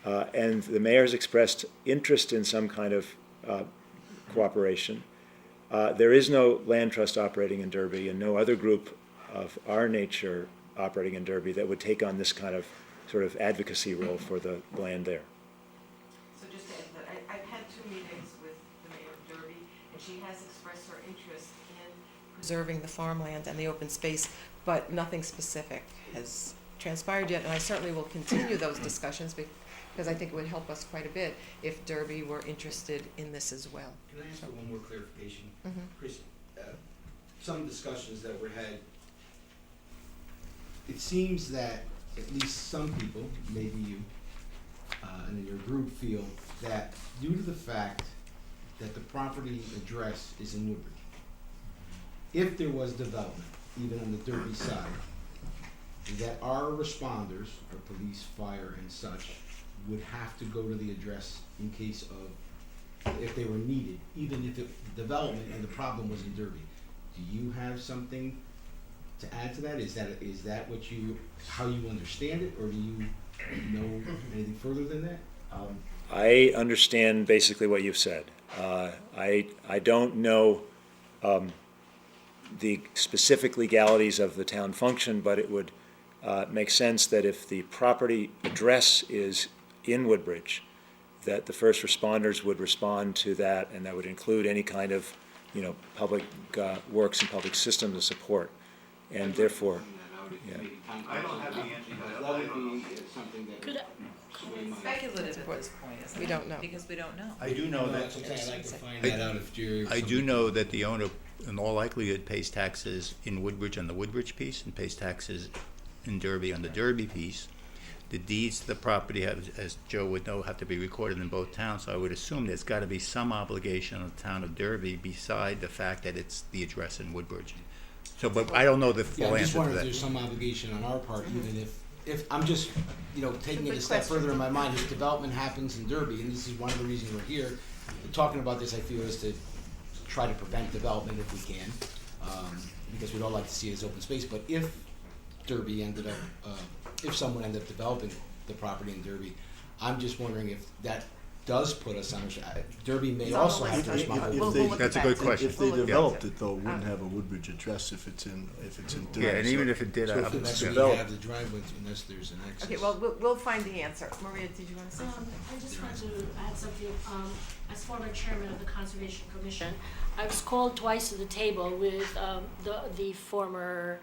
and the mayor has expressed interest in some kind of cooperation. There is no land trust operating in Derby, and no other group of our nature operating in Derby that would take on this kind of sort of advocacy role for the land there. So just to add that, I've had 2 meetings with the mayor of Derby, and she has expressed her interest in preserving the farmland and the open space, but nothing specific has transpired yet, and I certainly will continue those discussions because I think it would help us quite a bit if Derby were interested in this as well. Can I ask for one more clarification? Mhm. Chris, some discussions that were had, it seems that at least some people, maybe you, and in your group feel that due to the fact that the property address is in Woodbridge, if there was development, even on the Derby side, that our responders, or police, fire, and such, would have to go to the address in case of, if they were needed, even if it, development and the problem was in Derby. Do you have something to add to that? Is that what how you understand it, or do you know anything further than that? I understand basically what you've said. I don't know the specific legalities of the town function, but it would make sense that if the property address is in Woodbridge, that the first responders would respond to that, and that would include any kind of, public works and public systems of support, and therefore, yeah. I don't have the answer, but that would be something that. It's speculative at this point, isn't it? We don't know. Because we don't know. I do know that. That's what I'm saying. I'd like to find that out if you're. I do know that the owner, in all likelihood, pays taxes in Woodbridge on the Woodbridge piece and pays taxes in Derby on the Derby piece. The deeds to the property have, as Joe would know, have to be recorded in both towns, so I would assume there's gotta be some obligation on the town of Derby beside the fact that it's the address in Woodbridge. So, but I don't know the Yeah, full I'm just answer to wondering if that. there's some obligation on our part, even if I'm just, taking it Good a step question. further in my mind, if development happens in Derby, and this is one of the reasons we're here, talking about this, I feel, is to try to prevent development if we can, because we'd all like to see it as open space, but if Derby ended up, if someone ended up developing the property in Derby, I'm just wondering if that does put us on, Derby may It's on the also list. have to If- respond. if- We'll look at That's a that good too. question. If they We'll look at developed that. it though, it wouldn't have a Woodbridge address if it's in Derby. Yeah, and even if it did, So I- if it's Unless we developed, have the driveway, unless there's an access. Okay, well, we'll find the answer. Maria, did you want to say something? I just want to add something. As former chairman of the Conservation Commission, I was called twice to the table with the former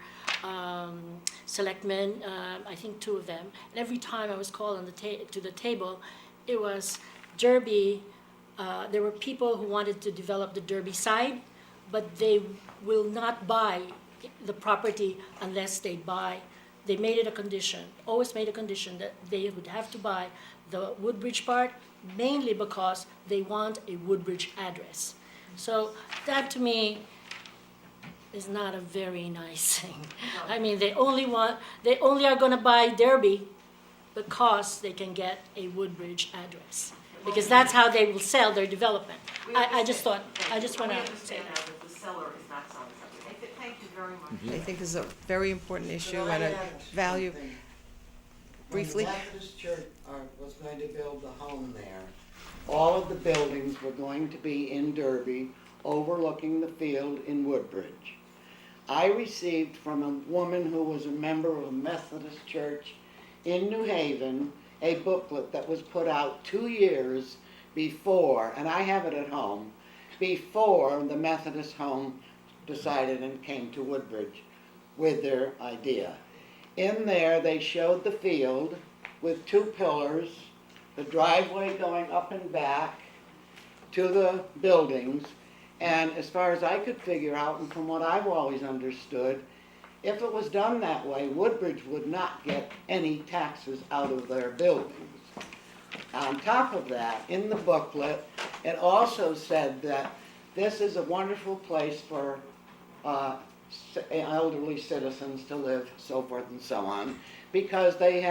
selectmen, I think two of them. And every time I was called on to the table, it was Derby. There were people who wanted to develop the Derby side, but they will not buy the property unless they made it a condition, always made a condition that they would have to buy the Woodbridge part, mainly because they want a Woodbridge address. So that to me is not a very nice thing. I mean, they only are gonna buy Derby because they can get a Woodbridge address. Because that's how they will sell their development. I just wanna say that. The seller is not selling something. Thank you very much. I think this is a very important issue and a value. Briefly? When the Methodist Church was going to build the home there, all of the buildings were going to be in Derby, overlooking the field in Woodbridge. I received from a woman who was a member of a Methodist church in New Haven a booklet that was put out 2 years before, and I have it at home, before the Methodist home decided and came to Woodbridge with their idea. In there, they showed the field with 2 pillars, the driveway going up and back to the buildings, and as far as I could figure out, and from what I've always understood, if it was done that way, Woodbridge would not get any taxes out of their buildings. On top of that, in the booklet, it also said that this is a wonderful place for elderly citizens to live, so forth and so on, because we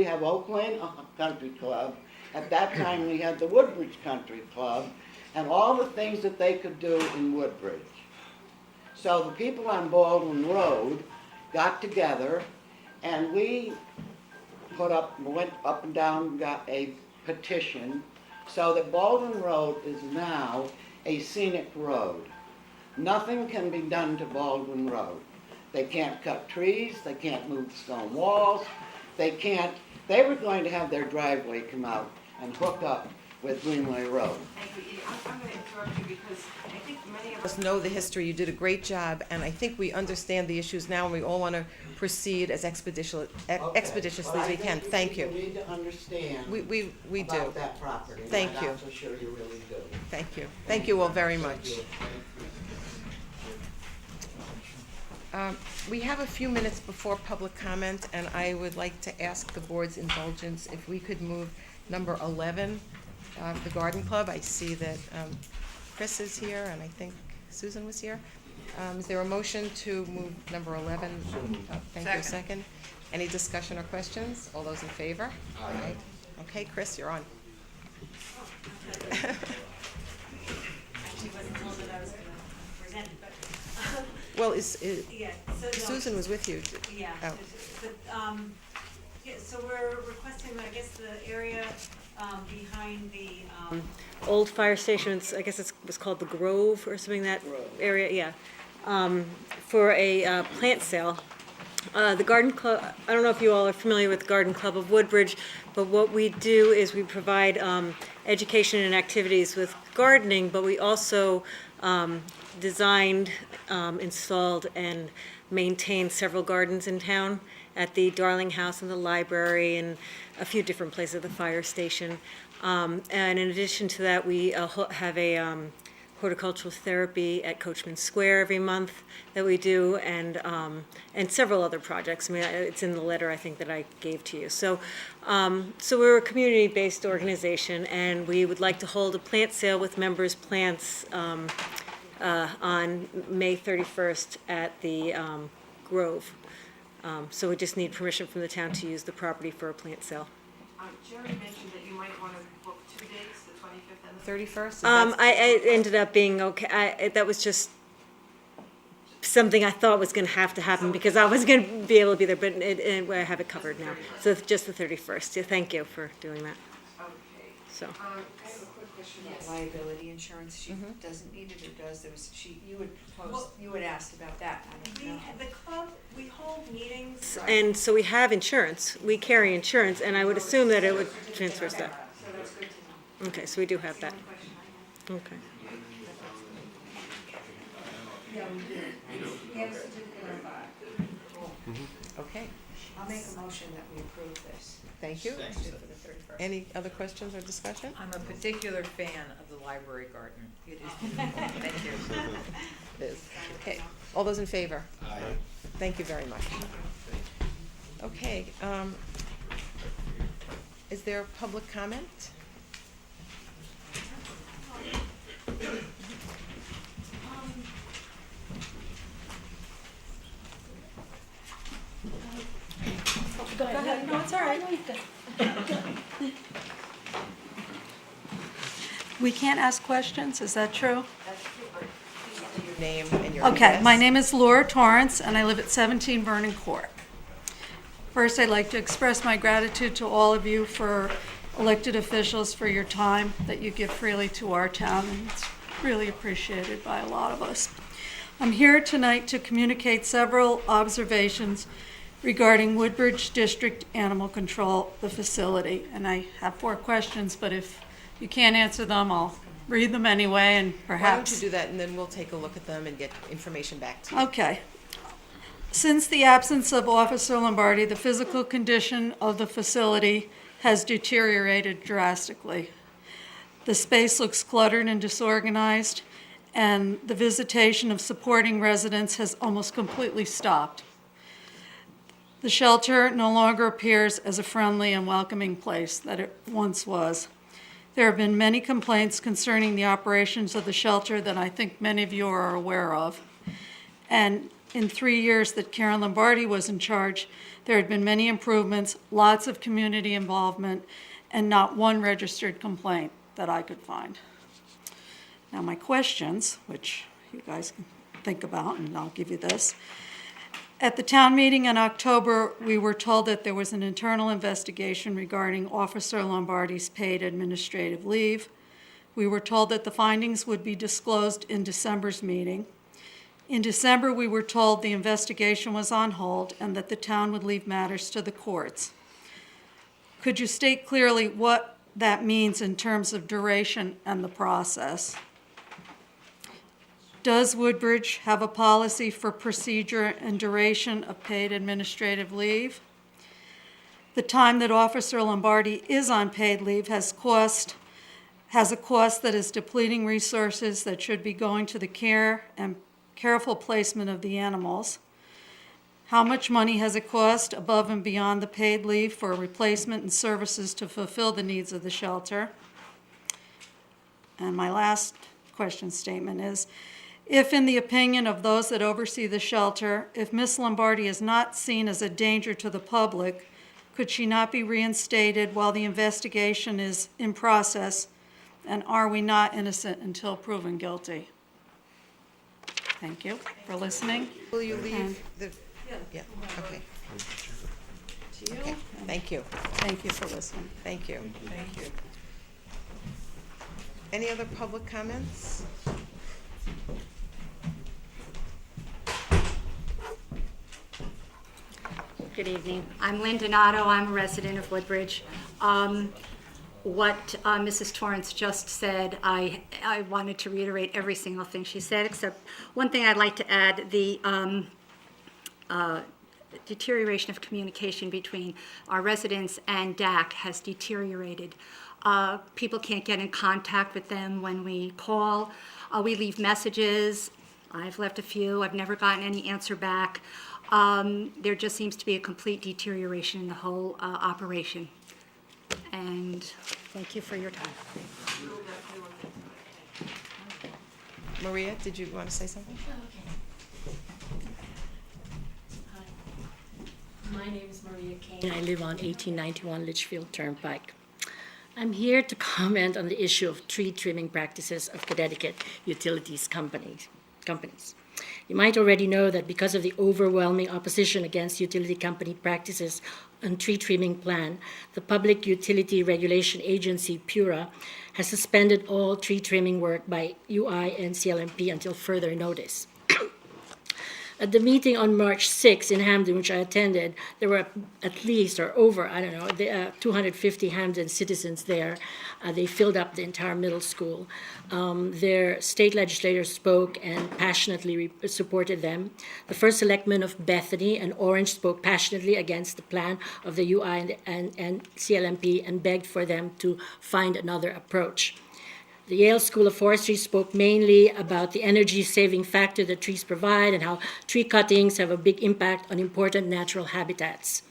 have Oak Lane Country Club. At that time, we had the Woodbridge Country Club, and all the things that they could do in Woodbridge. So the people on Baldwin Road got together, and we went up and down, got a petition, so that Baldwin Road is now a scenic road. Nothing can be done to Baldwin Road. They can't cut trees, they can't move stone walls, they were going to have their driveway come out and hook up with Greenway Road. Thank you. I'm going to interrupt you because I think many of us know the history. You did a great job, and I think we understand the issues now, and we all want to proceed as expeditiously as we can. Thank you. You need to understand We do. about that property. Thank I'm you. not so sure you really do. Thank you. Thank you all very much. We have a few minutes before public comment, and I would like to ask the board's indulgence if we could move number 11, the Garden Club. I see that Chris is here, and I think Susan was here. Is there a motion to move number 11? Thank you. Second. Any discussion or questions? All those in favor? Aye. Okay, Chris, you're on. Actually wasn't told that I was gonna present it, but. Well, Yeah, so no. Susan was with you. Yeah, Oh. but, yeah, so we're requesting, I guess, the area, behind the, old fire station, I guess it was called the Grove or something, that area, yeah, for a, plant sale. The Garden Club, I don't know if you all are familiar with the Garden Club of Woodbridge, but what we do is we provide education and activities with gardening, but we also designed, installed, and maintained several gardens in town at the Darling House and the library and a few different places at the fire station. And in addition to that, we have a horticultural therapy at Coachman Square every month that we do, and several other projects. I mean, it's in the letter I think that I gave to you. So we're a community-based organization, and we would like to hold a plant sale with members' plants on May 31st at the Grove. So we just need permission from the town to use the property for a plant sale. Jerry mentioned that you might want to book 2 dates, the 25th and the 31st. I ended up being okay. That was just something I thought was going to have to happen because I was going to be able to be there, but I have it covered now. So it's just the 31st. Yeah, thank you for doing that. Okay, so. I have a quick question about liability insurance. She doesn't need it or does, you had asked about that, I don't know. The club, we hold meetings. And so we have insurance, we carry insurance, and I would assume that it would transfer that. So that's good to know. Okay, so we do have that. Okay. Yeah, we do. We have a certificate on file. Okay, I'll make a motion that we approve this. thank you. Let's do it for the 31st. Any other questions or discussion? I'm a particular fan of the library garden. It is beautiful. Thank you. It is. Okay, all those in favor? Aye. Thank you very much. Okay, is there public comment? Go ahead. No, it's all right. We can't ask questions, is that true? Your name and your Okay, address. my name is Laura Torrance, and I live at 17 Vernon Court. First, I'd like to express my gratitude to all of you for elected officials for your time that you give freely to our town, and it's really appreciated by a lot of us. I'm here tonight to communicate several observations regarding Woodbridge District Animal Control, the facility. And I have 4 questions, but if you can't answer them, I'll read them anyway, and perhaps... Why don't you do that, and then we'll take a look at them and get information back to you. Okay. Since the absence of Officer Lombardi, the physical condition of the facility has deteriorated drastically. The space looks cluttered and disorganized, and the visitation of supporting residents has almost completely stopped. The shelter no longer appears as a friendly and welcoming place that it once was. There have been many complaints concerning the operations of the shelter that I think many of you are aware of. And in 3 years that Karen Lombardi was in charge, there had been many improvements, lots of community involvement, and not one registered complaint that I could find. Now my questions, which you guys can think about, and I'll give you this. At the town meeting in October, we were told that there was an internal investigation regarding Officer Lombardi's paid administrative leave. We were told that the findings would be disclosed in December's meeting. In December, we were told the investigation was on hold and that the town would leave matters to the courts. Could you state clearly what that means in terms of duration and the process? Does Woodbridge have a policy for procedure and duration of paid administrative leave? The time that Officer Lombardi is on paid leave has a cost that is depleting resources that should be going to the care and careful placement of the animals. How much money has it cost above and beyond the paid leave for replacement and services to fulfill the needs of the shelter? And my last question statement is, if in the opinion of those that oversee the shelter, if Miss Lombardi is not seen as a danger to the public, could she not be reinstated while the investigation is in process? And are we not innocent until proven guilty? Thank you for listening. Will you leave And- the, yeah, okay. To you. Okay, thank you. Thank you for listening. Thank you. Thank you. Any other public comments? Good evening. I'm Lynn Donato. I'm a resident of Woodbridge. What Mrs. Torrance just said, I wanted to reiterate every single thing she said, except one thing I'd like to add, the deterioration of communication between our residents and DAC has deteriorated. People can't get in contact with them when we call. We leave messages. I've left a few. I've never gotten any answer back. There just seems to be a complete deterioration in the whole operation. And thank you for your time. Maria, did you want to say something? My name is Maria Kane. I live on 1891 Litchfield Turnpike. I'm here to comment on the issue of tree trimming practices of Connecticut utilities companies. You might already know that because of the overwhelming opposition against utility company practices on tree trimming plan, the Public Utility Regulation Agency, PURA, has suspended all tree trimming work by UI and CLMP until further notice. At the meeting on March 6 in Hamden, which I attended, there were at least, or over, 250 Hamden citizens there. They filled up the entire middle school. Their state legislators spoke and passionately supported them. The first selectman of Bethany and Orange spoke passionately against the plan of the UI and CLMP and begged for them to find another approach. The Yale School of Forestry spoke mainly about the energy-saving factor that trees provide and how tree cuttings have a big impact on important natural habitats.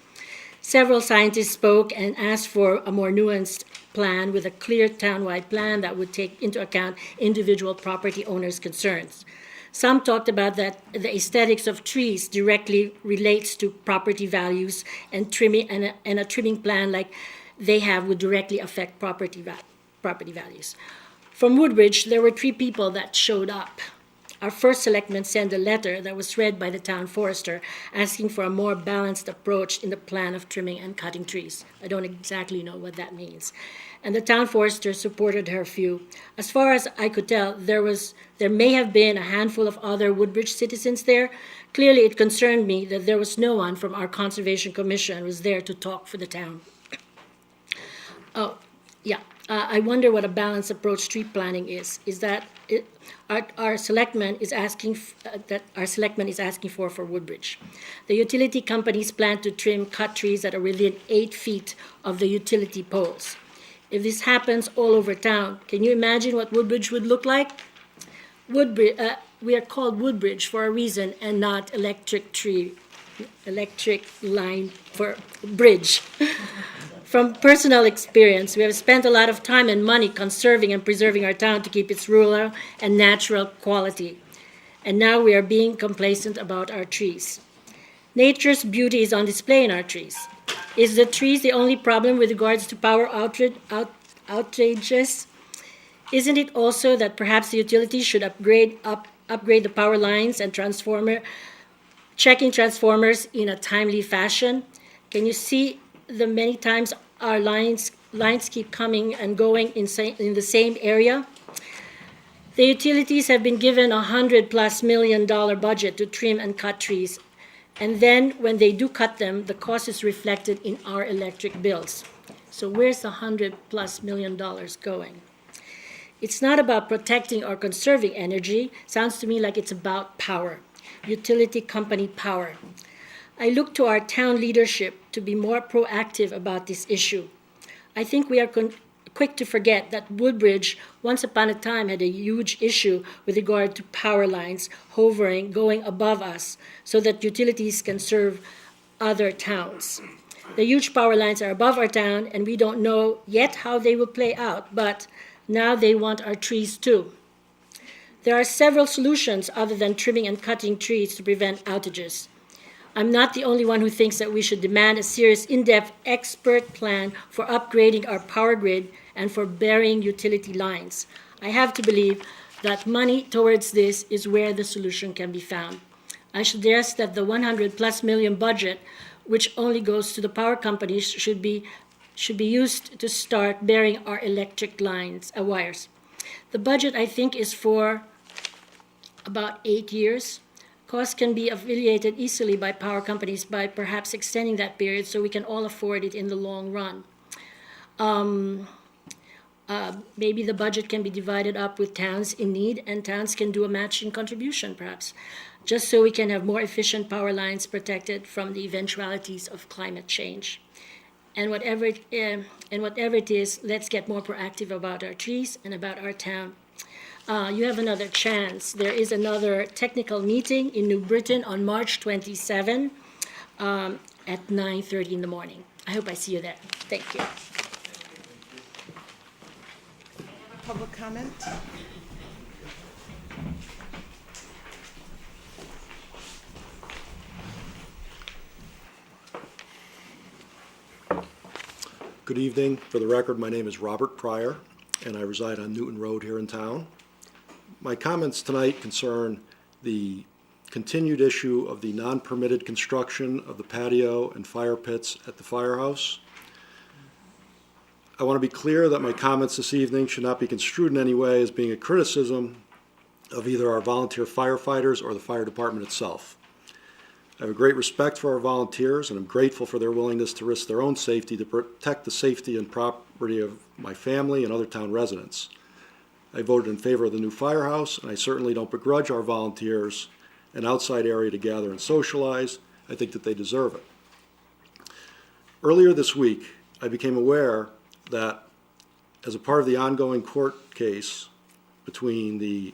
Several scientists spoke and asked for a more nuanced plan with a clear town-wide plan that would take into account individual property owners' concerns. Some talked about that the aesthetics of trees directly relates to property values and a trimming plan like they have would directly affect property values. From Woodbridge, there were 3 people that showed up. Our first selectman sent a letter that was read by the town forester asking for a more balanced approach in the plan of trimming and cutting trees. I don't exactly know what that means. And the town forester supported her view. As far as I could tell, there may have been a handful of other Woodbridge citizens there. Clearly, it concerned me that there was no one from our Conservation Commission who was there to talk for the town. I wonder what a balanced approach tree planting is. Is that our selectman is asking for Woodbridge. The utility companies plan to cut trees that are within 8 feet of the utility poles. If this happens all over town, can you imagine what Woodbridge would look like? We are called Woodbridge for a reason and not electric line for bridge. From personal experience, we have spent a lot of time and money conserving and preserving our town to keep its rural and natural quality. And now we are being complacent about our trees. Nature's beauty is on display in our trees. Is the trees the only problem with regards to power outages? Isn't it also that perhaps the utilities should upgrade the power lines and checking transformers in a timely fashion? Can you see the many times our lines keep coming and going in the same area? The utilities have been given $100+ million budget to trim and cut trees. And then when they do cut them, the cost is reflected in our electric bills. So where's the $100+ million going? It's not about protecting or conserving energy. Sounds to me like it's about power, utility company power. I look to our town leadership to be more proactive about this issue. I think we are quick to forget that Woodbridge, once upon a time, had a huge issue with regard to power lines hovering, going above us, so that utilities can serve other towns. The huge power lines are above our town, and we don't know yet how they will play out, but now they want our trees too. There are several solutions other than trimming and cutting trees to prevent outages. I'm not the only one who thinks that we should demand a serious, in-depth expert plan for upgrading our power grid and for burying utility lines. I have to believe that money towards this is where the solution can be found. I suggest that the $100+ million budget, which only goes to the power companies, should be used to start burying our electric wires. The budget, I think, is for about 8 years. Costs can be alleviated easily by power companies by perhaps extending that period so we can all afford it in the long run. Maybe the budget can be divided up with towns in need, and towns can do a matching contribution, perhaps, just so we can have more efficient power lines protected from the eventualities of climate change. And whatever it is, let's get more proactive about our trees and about our town. You have another chance. There is another technical meeting in New Britain on March 27 at 9:30 in the morning. I hope I see you there. Thank you. Public comment? Good evening. For the record, my name is Robert Pryor, and I reside on Newton Road here in town. My comments tonight concern the continued issue of the non-permitted construction of the patio and fire pits at the firehouse. I want to be clear that my comments this evening should not be construed in any way as being a criticism of either our volunteer firefighters or the fire department itself. I have a great respect for our volunteers, and I'm grateful for their willingness to risk their own safety to protect the safety and property of my family and other town residents. I voted in favor of the new firehouse, and I certainly don't begrudge our volunteers an outside area to gather and socialize. I think that they deserve it. Earlier this week, I became aware that as a part of the ongoing court case between the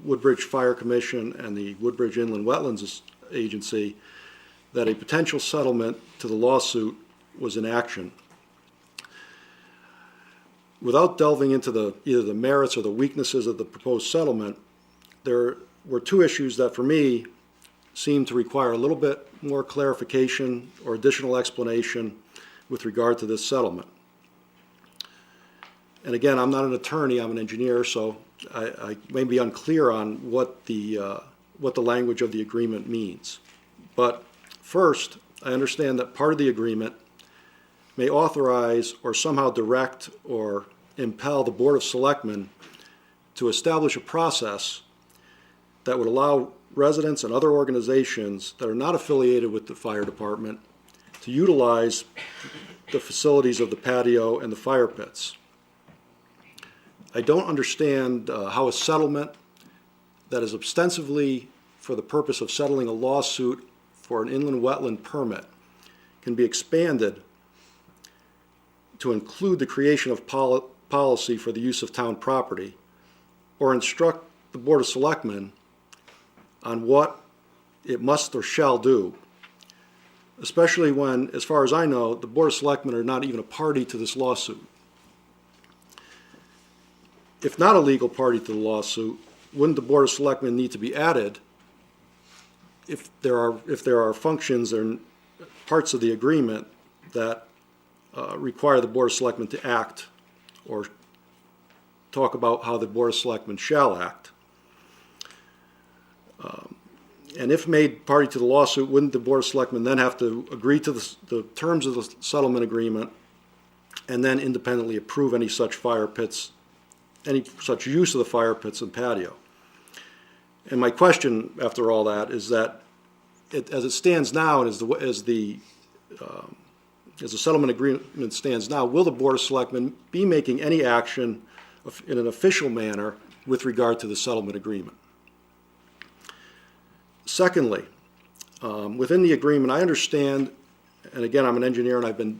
Woodbridge Fire Commission and the Woodbridge Inland Wetlands Agency, that a potential settlement to the lawsuit was in action. Without delving into either the merits or the weaknesses of the proposed settlement, there were two issues that for me seemed to require a little bit more clarification or additional explanation with regard to this settlement. And again, I'm not an attorney, I'm an engineer, so I may be unclear on what the language of the agreement means. But first, I understand that part of the agreement may authorize or somehow direct or impel the Board of Selectmen to establish a process that would allow residents and other organizations that are not affiliated with the fire department to utilize the facilities of the patio and the fire pits. I don't understand how a settlement that is ostensibly for the purpose of settling a lawsuit for an inland wetland permit can be expanded to include the creation of policy for the use of town property, or instruct the Board of Selectmen on what it must or shall do, especially when, as far as I know, the Board of Selectmen are not even a party to this lawsuit. If not a legal party to the lawsuit, wouldn't the Board of Selectmen need to be added if there are functions and parts of the agreement that require the Board of Selectmen to act or talk about how the Board of Selectmen shall act? And if made party to the lawsuit, wouldn't the Board of Selectmen then have to agree to the terms of the settlement agreement and then independently approve any such fire pits, any such use of the fire pits and patio? And my question, after all that, is that as it stands now, and as the settlement agreement stands now, will the Board of Selectmen be making any action in an official manner with regard to the settlement agreement? Secondly, within the agreement, I understand, and again, I'm an engineer and I've been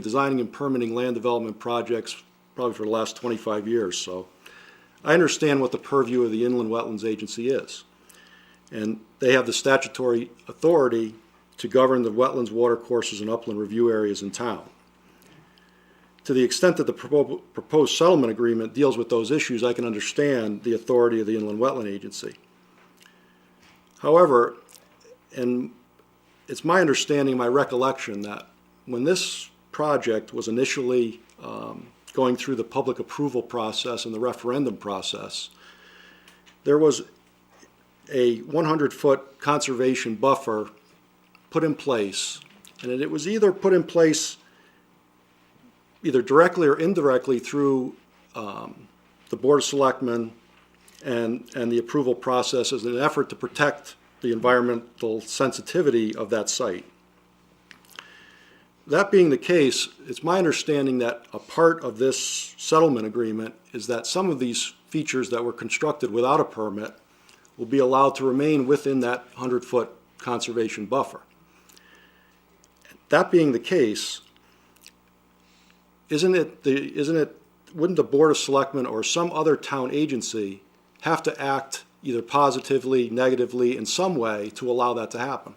designing and permitting land development projects probably for the last 25 years, so I understand what the purview of the Inland Wetlands Agency is. And they have the statutory authority to govern the wetlands, watercourses, and upland review areas in town. To the extent that the proposed settlement agreement deals with those issues, I can understand the authority of the Inland Wetland Agency. However, and it's my understanding, my recollection, that when this project was initially going through the public approval process and the referendum process, there was a 100-foot conservation buffer put in place, and it was either put in place either directly or indirectly through the Board of Selectmen and the approval process as an effort to protect the environmental sensitivity of that site. That being the case, it's my understanding that a part of this settlement agreement is that some of these features that were constructed without a permit will be allowed to remain within that 100-foot conservation buffer. That being the case, wouldn't the Board of Selectmen or some other town agency have to act either positively, negatively, in some way to allow that to happen?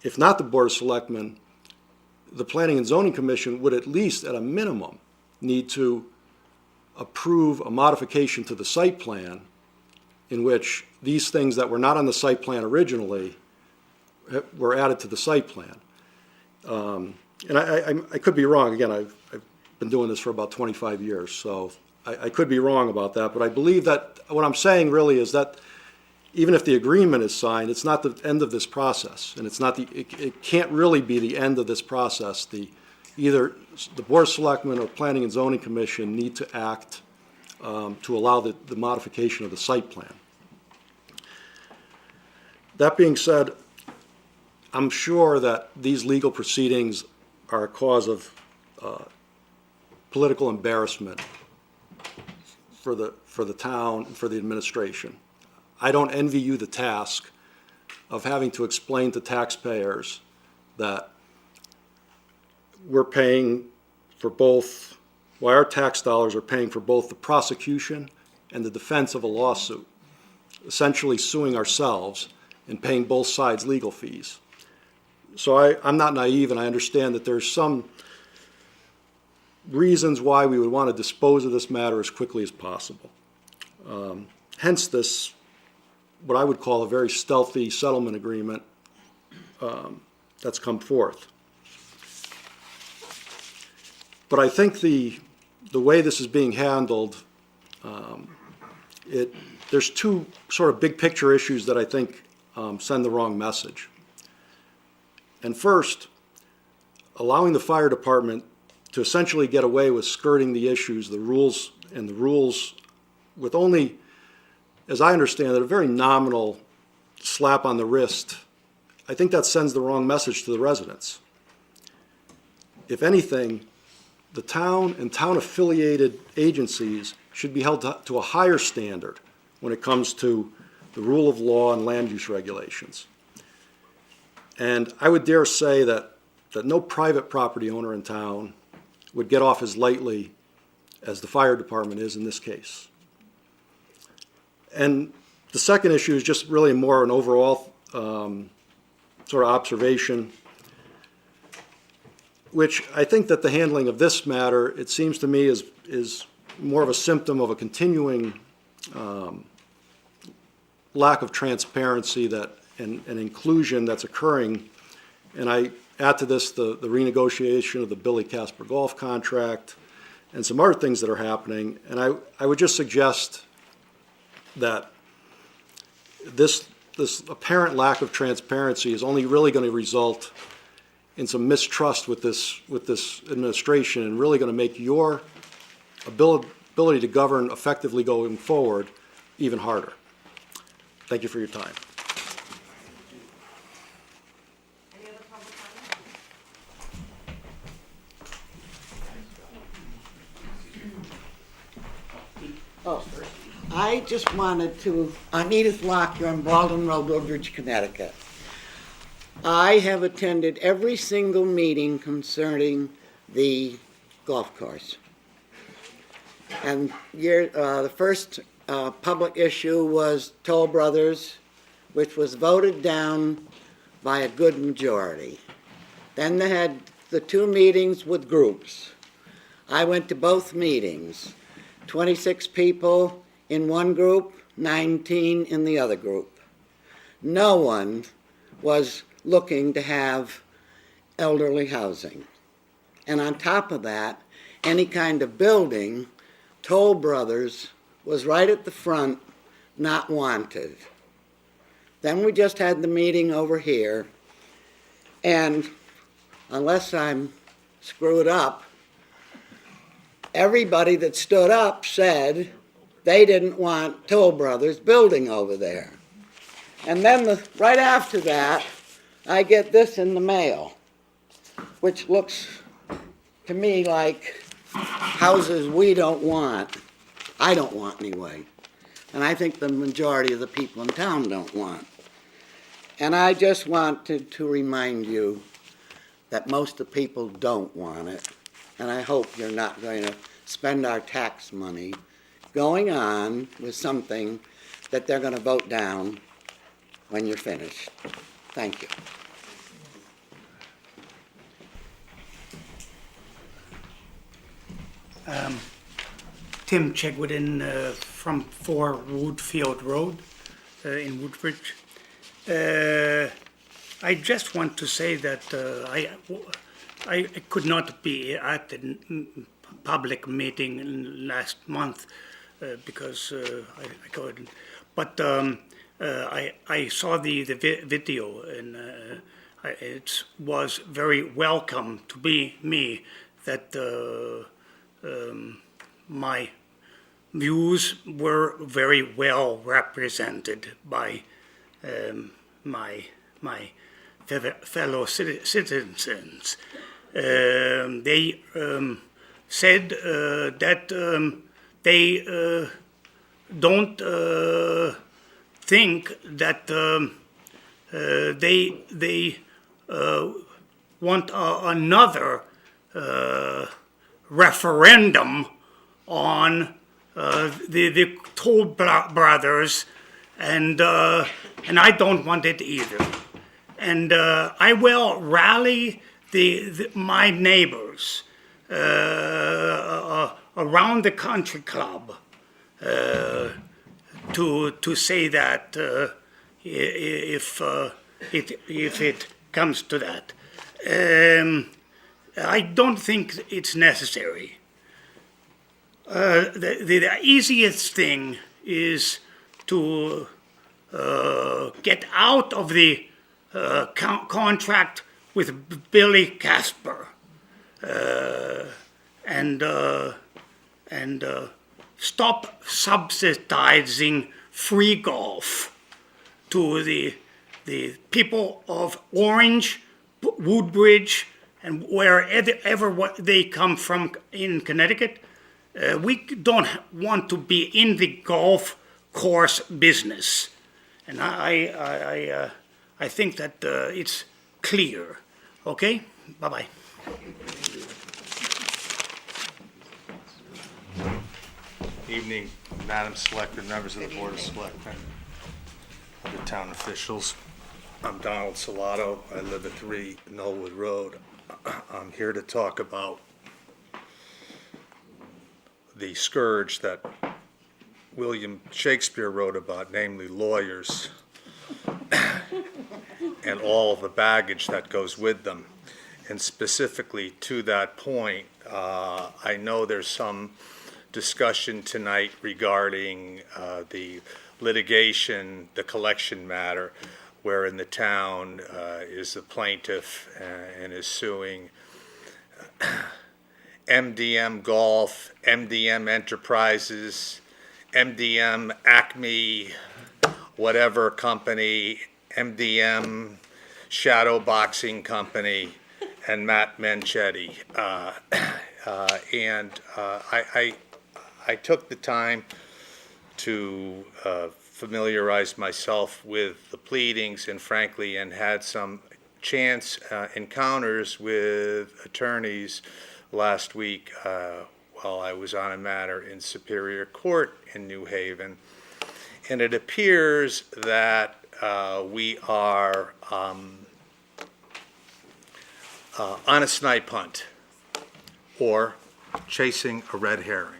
If not the Board of Selectmen, the Planning and Zoning Commission would at least, at a minimum, need to approve a modification to the site plan in which these things that were not on the site plan originally were added to the site plan. And I could be wrong. Again, I've been doing this for about 25 years, so I could be wrong about that. But I believe that what I'm saying really is that even if the agreement is signed, it's not the end of this process, and it's not it can't really be the end of this process. Either the Board of Selectmen or Planning and Zoning Commission need to act to allow the modification of the site plan. That being said, I'm sure that these legal proceedings are a cause of political embarrassment for the town and for the administration. I don't envy you the task of having to explain to taxpayers that we're paying for both, why our tax dollars are paying for both the prosecution and the defense of a lawsuit, essentially suing ourselves and paying both sides legal fees. So I'm not naive, and I understand that there's some reasons why we would want to dispose of this matter as quickly as possible. Hence this, what I would call a very stealthy settlement agreement that's come forth. But I think the way this is being handled, there's two sort of big picture issues that I think send the wrong message. And first, allowing the fire department to essentially get away with skirting the issues, the rules with only, as I understand it, a very nominal slap on the wrist. I think that sends the wrong message to the residents. If anything, the town and town-affiliated agencies should be held to a higher standard when it comes to the rule of law and land use regulations. And I would dare say that no private property owner in town would get off as lightly as the fire department is in this case. And the second issue is just really more an overall sort of observation, which I think that the handling of this matter, it seems to me, is more of a symptom of a continuing lack of transparency and inclusion that's occurring. And I add to this the renegotiation of the Billy Casper golf contract and some other things that are happening. And I would just suggest that this apparent lack of transparency is only really going to result in some mistrust with this administration, and really going to make your ability to govern effectively going forward even harder. Thank you for your time. Any other public comment? Oh, I just wanted to, I'm Edith Lockyer on Baldwin Road, Woodbridge, Connecticut. I have attended every single meeting concerning the golf course. And the first public issue was Toll Brothers, which was voted down by a good majority. Then they had the two meetings with groups. I went to both meetings. 26 people in one group, 19 in the other group. No one was looking to have elderly housing. And on top of that, any kind of building, Toll Brothers was right at the front, not wanted. Then we just had the meeting over here, and unless I'm screwed up, everybody that stood up said they didn't want Toll Brothers building over there. And then right after that, I get this in the mail, which looks to me like houses we don't want. I don't want anyway. And I think the majority of the people in town don't want. And I just wanted to remind you that most of the people don't want it. And I hope you're not going to spend our tax money going on with something that they're going to vote down when you're finished. Thank you. Tim Chegwin from 4 Woodfield Road in Woodbridge. I just want to say that I could not be at the public meeting last month because I couldn't. But I saw the video, and it was very welcome to me that my views were very well represented by my fellow citizens. They said that they don't think that they want another referendum on the Toll Brothers, and I don't want it either. And I will rally my neighbors around the country club to say that if it comes to that. I don't think it's necessary. The easiest thing is to get out of the contract with Billy Casper and stop subsidizing free golf to the people of Orange, Woodbridge, and wherever they come from in Connecticut. We don't want to be in the golf course business, and I think that it's clear. Okay, bye-bye. Evening, Madam Selectman, members of the Board of Selectmen, other town officials. I'm Donald Salato. I live at 3 Knollwood Road. I'm here to talk about the scourge that William Shakespeare wrote about, namely lawyers and all the baggage that goes with them. And specifically to that point, I know there's some discussion tonight regarding the litigation, the collection matter, wherein the town is the plaintiff and is suing MDM Golf, MDM Enterprises, MDM Acme, whatever company, MDM Shadow Boxing Company, and Matt Menchetti. I took the time to familiarize myself with the pleadings and frankly, and had some chance encounters with attorneys last week while I was on a matter in Superior Court in New Haven. And it appears that we are on a snipe hunt or chasing a red herring.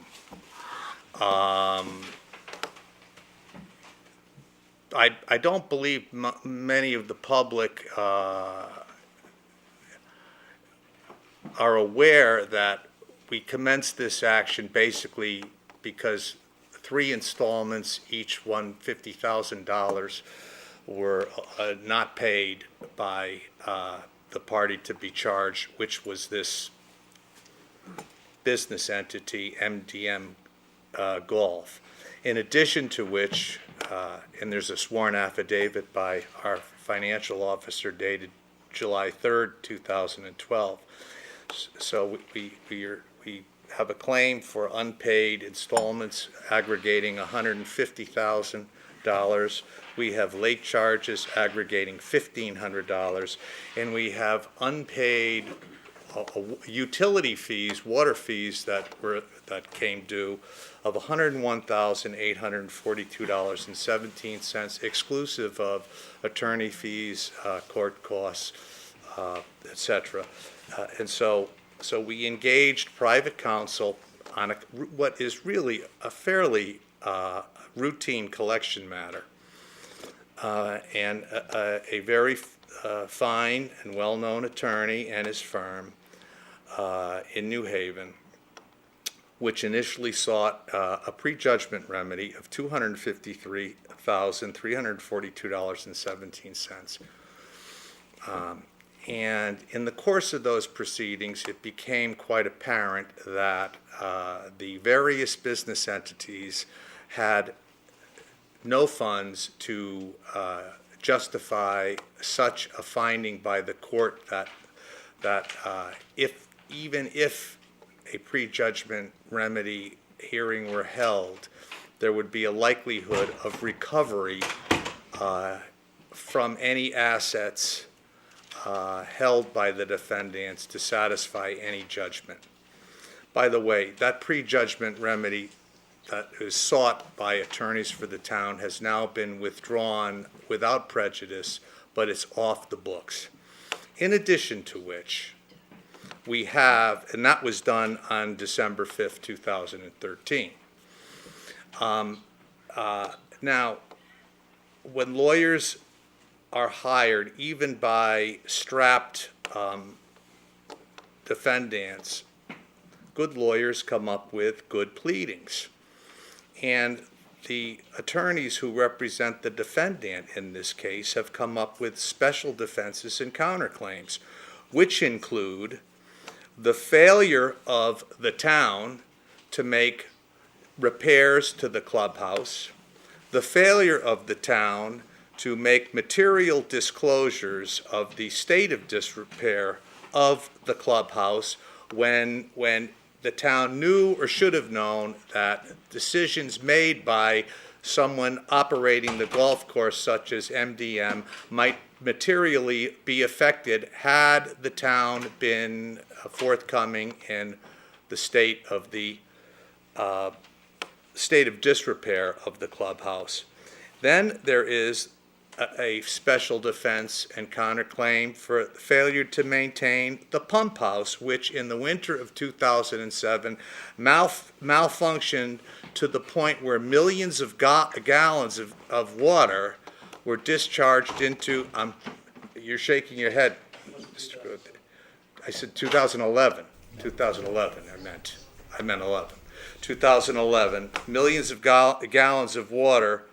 I don't believe many of the public are aware that we commenced this action basically because 3 installments, each one $50,000, were not paid by the party to be charged, which was this business entity, MDM Golf. In addition to which, and there's a sworn affidavit by our financial officer dated July 3rd, 2012. So we have a claim for unpaid installments aggregating $150,000. We have late charges aggregating $1,500, and we have unpaid utility fees, water fees that came due of $101,842.17, exclusive of attorney fees, court costs, etc. And so we engaged private counsel on what is really a fairly routine collection matter, and a very fine and well-known attorney and his firm in New Haven which initially sought a prejudgment remedy of $253,342.17. And in the course of those proceedings, it became quite apparent that the various business entities had no funds to justify such a finding by the court that even if a prejudgment remedy hearing were held, there would be a likelihood of recovery from any assets held by the defendants to satisfy any judgment. By the way, that prejudgment remedy that is sought by attorneys for the town has now been withdrawn without prejudice, but it's off the books. In addition to which, we have, and that was done on December 5th, 2013. Now, when lawyers are hired, even by strapped defendants, good lawyers come up with good pleadings. And the attorneys who represent the defendant in this case have come up with special defenses and counterclaims, which include the failure of the town to make repairs to the clubhouse, the failure of the town to make material disclosures of the state of disrepair of the clubhouse when the town knew or should have known that decisions made by someone operating the golf course, such as MDM, might materially be affected had the town been forthcoming in the state of disrepair of the clubhouse. Then there is a special defense and counterclaim for failure to maintain the pump house, which in the winter of 2007 malfunctioned to the point where millions of gallons of water were discharged into, you're shaking your head, Mr. Good. I said 2011, I meant 11. 2011, millions of gallons of water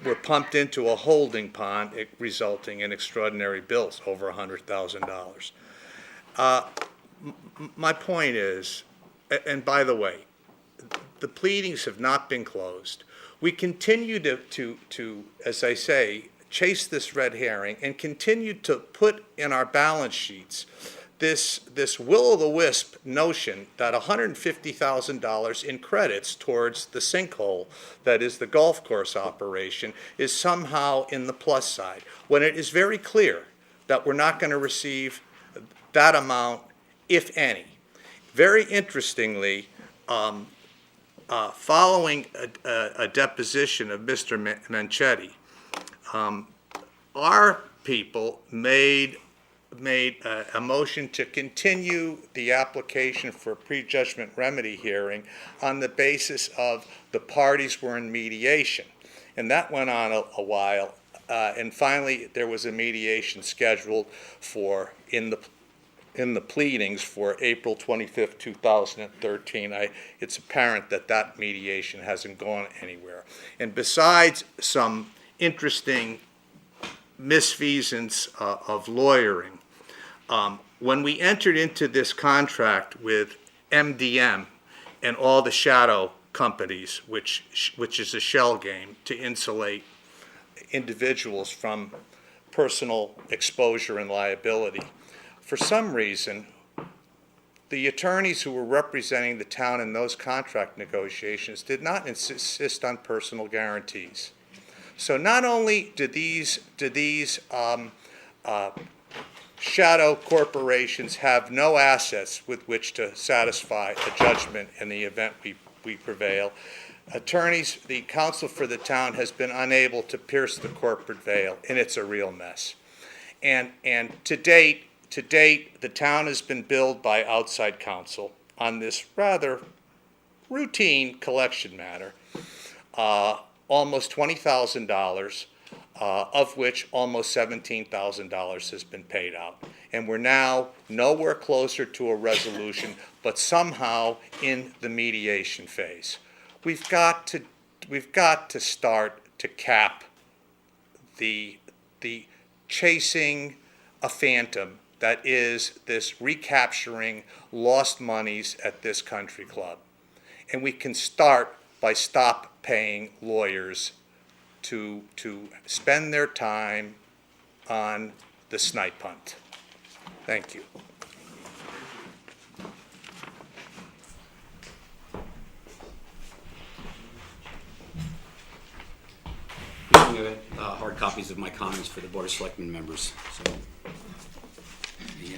were pumped into a holding pond, resulting in extraordinary bills, over $100,000. My point is, and by the way, the pleadings have not been closed. We continue to, as I say, chase this red herring and continue to put in our balance sheets this will-o'-the-wisp notion that $150,000 in credits towards the sinkhole, that is the golf course operation, is somehow in the plus side, when it is very clear that we're not going to receive that amount, if any. Very interestingly, following a deposition of Mr. Manchetti, our people made a motion to continue the application for a prejudgment remedy hearing on the basis of the parties were in mediation. And that went on a while. And finally, there was a mediation scheduled for, in the pleadings, for April 25th, 2013. It's apparent that that mediation hasn't gone anywhere. And besides some interesting misfeasance of lawyering, when we entered into this contract with MDM and all the shadow companies, which is a shell game to insulate individuals from personal exposure and liability, for some reason, the attorneys who were representing the town in those contract negotiations did not insist on personal guarantees. So not only do these shadow corporations have no assets with which to satisfy a judgment in the event we prevail, attorneys, the counsel for the town has been unable to pierce the corporate veil, and it's a real mess. And to date, the town has been billed by outside counsel on this rather routine collection matter, almost $20,000, of which almost $17,000 has been paid out. and we're now nowhere closer to a resolution, but somehow in the mediation phase. We've got to start to cap the chasing a phantom that is this recapturing lost monies at this country club. And we can start by stop paying lawyers to spend their time on the snipe hunt. Thank you. Hard copies of my comments for the Board of Selectmen members, so. Yeah.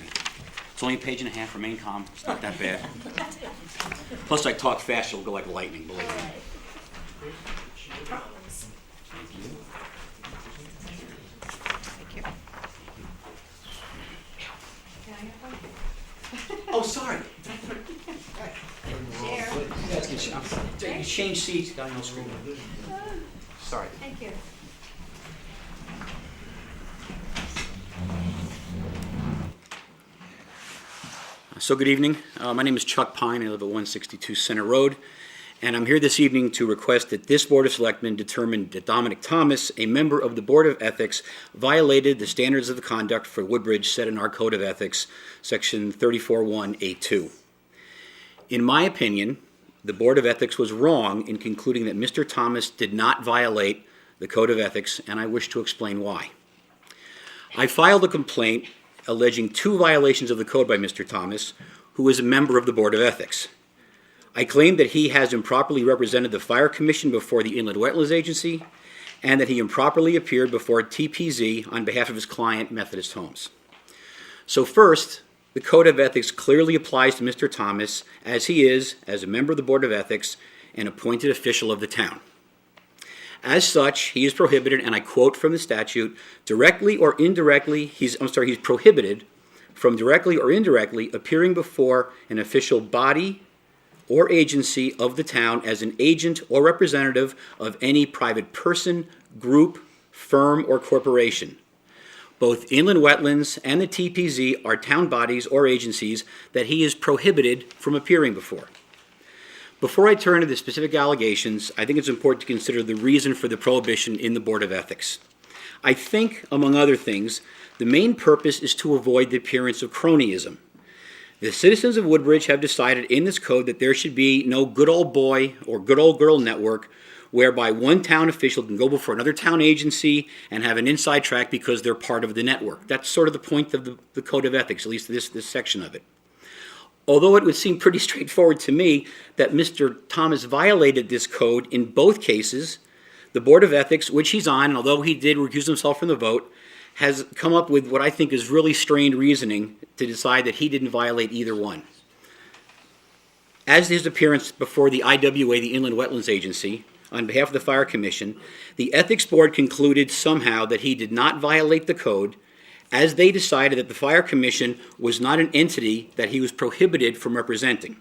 It's only a page and a half, remain calm, it's not that bad. Plus I talk fast, it'll go like lightning, believe me. Oh, sorry. Share. You guys can change seats, got no screen. Sorry. Thank you. So good evening. My name is Chuck Pine. I live at 162 Center Road. And I'm here this evening to request that this Board of Selectmen determine that Dominic Thomas, a member of the Board of Ethics, violated the standards of conduct for Woodbridge set in our Code of Ethics, Section 34(1)(a)(2). In my opinion, the Board of Ethics was wrong in concluding that Mr. Thomas did not violate the Code of Ethics, and I wish to explain why. I filed a complaint alleging 2 violations of the code by Mr. Thomas, who is a member of the Board of Ethics. I claim that he has improperly represented the Fire Commission before the Inland Wetlands Agency, and that he improperly appeared before TPZ on behalf of his client, Methodist Homes. So first, the Code of Ethics clearly applies to Mr. Thomas as he is, as a member of the Board of Ethics, an appointed official of the town. As such, he is prohibited, and I quote from the statute, directly or indirectly, he's prohibited from directly or indirectly appearing before an official body or agency of the town as an agent or representative of any private person, group, firm, or corporation. Both Inland Wetlands and the TPZ are town bodies or agencies that he is prohibited from appearing before. Before I turn to the specific allegations, I think it's important to consider the reason for the prohibition in the Board of Ethics. I think, among other things, the main purpose is to avoid the appearance of cronyism. The citizens of Woodbridge have decided in this code that there should be no good old boy or good old girl network whereby one town official can go before another town agency and have an inside track because they're part of the network. That's sort of the point of the Code of Ethics, at least this section of it. Although it would seem pretty straightforward to me that Mr. Thomas violated this code in both cases, the Board of Ethics, which he's on, and although he did recuse himself from the vote, has come up with what I think is really strained reasoning to decide that he didn't violate either one. As his appearance before the IWA, the Inland Wetlands Agency, on behalf of the Fire Commission, the Ethics Board concluded somehow that he did not violate the code, as they decided that the Fire Commission was not an entity that he was prohibited from representing.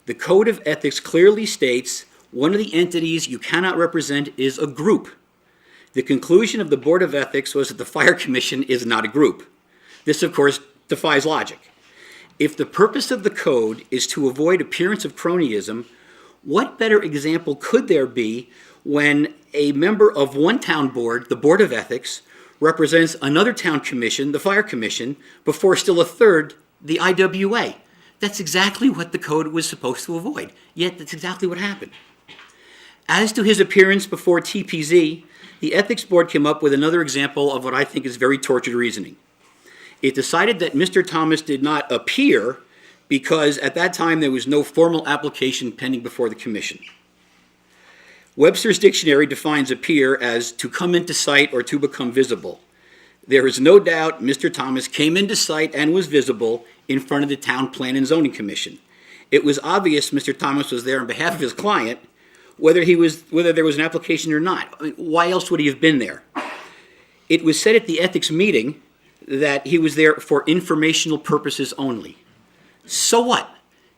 The Code of Ethics clearly states one of the entities you cannot represent is a group. The conclusion of the Board of Ethics was that the Fire Commission is not a group. This, of course, defies logic. If the purpose of the code is to avoid appearance of cronyism, what better example could there be when a member of one town board, the Board of Ethics, represents another town commission, the Fire Commission, before still a third, the IWA. That's exactly what the code was supposed to avoid, yet that's exactly what happened. As to his appearance before TPZ, the Ethics Board came up with another example of what I think is very tortured reasoning. It decided that Mr. Thomas did not appear because at that time there was no formal application pending before the commission. Webster's Dictionary defines appear as to come into sight or to become visible. There is no doubt Mr. Thomas came into sight and was visible in front of the Town Plan and Zoning Commission. It was obvious Mr. Thomas was there on behalf of his client, whether there was an application or not. I mean, why else would he have been there? It was said at the ethics meeting that he was there for informational purposes only. So what?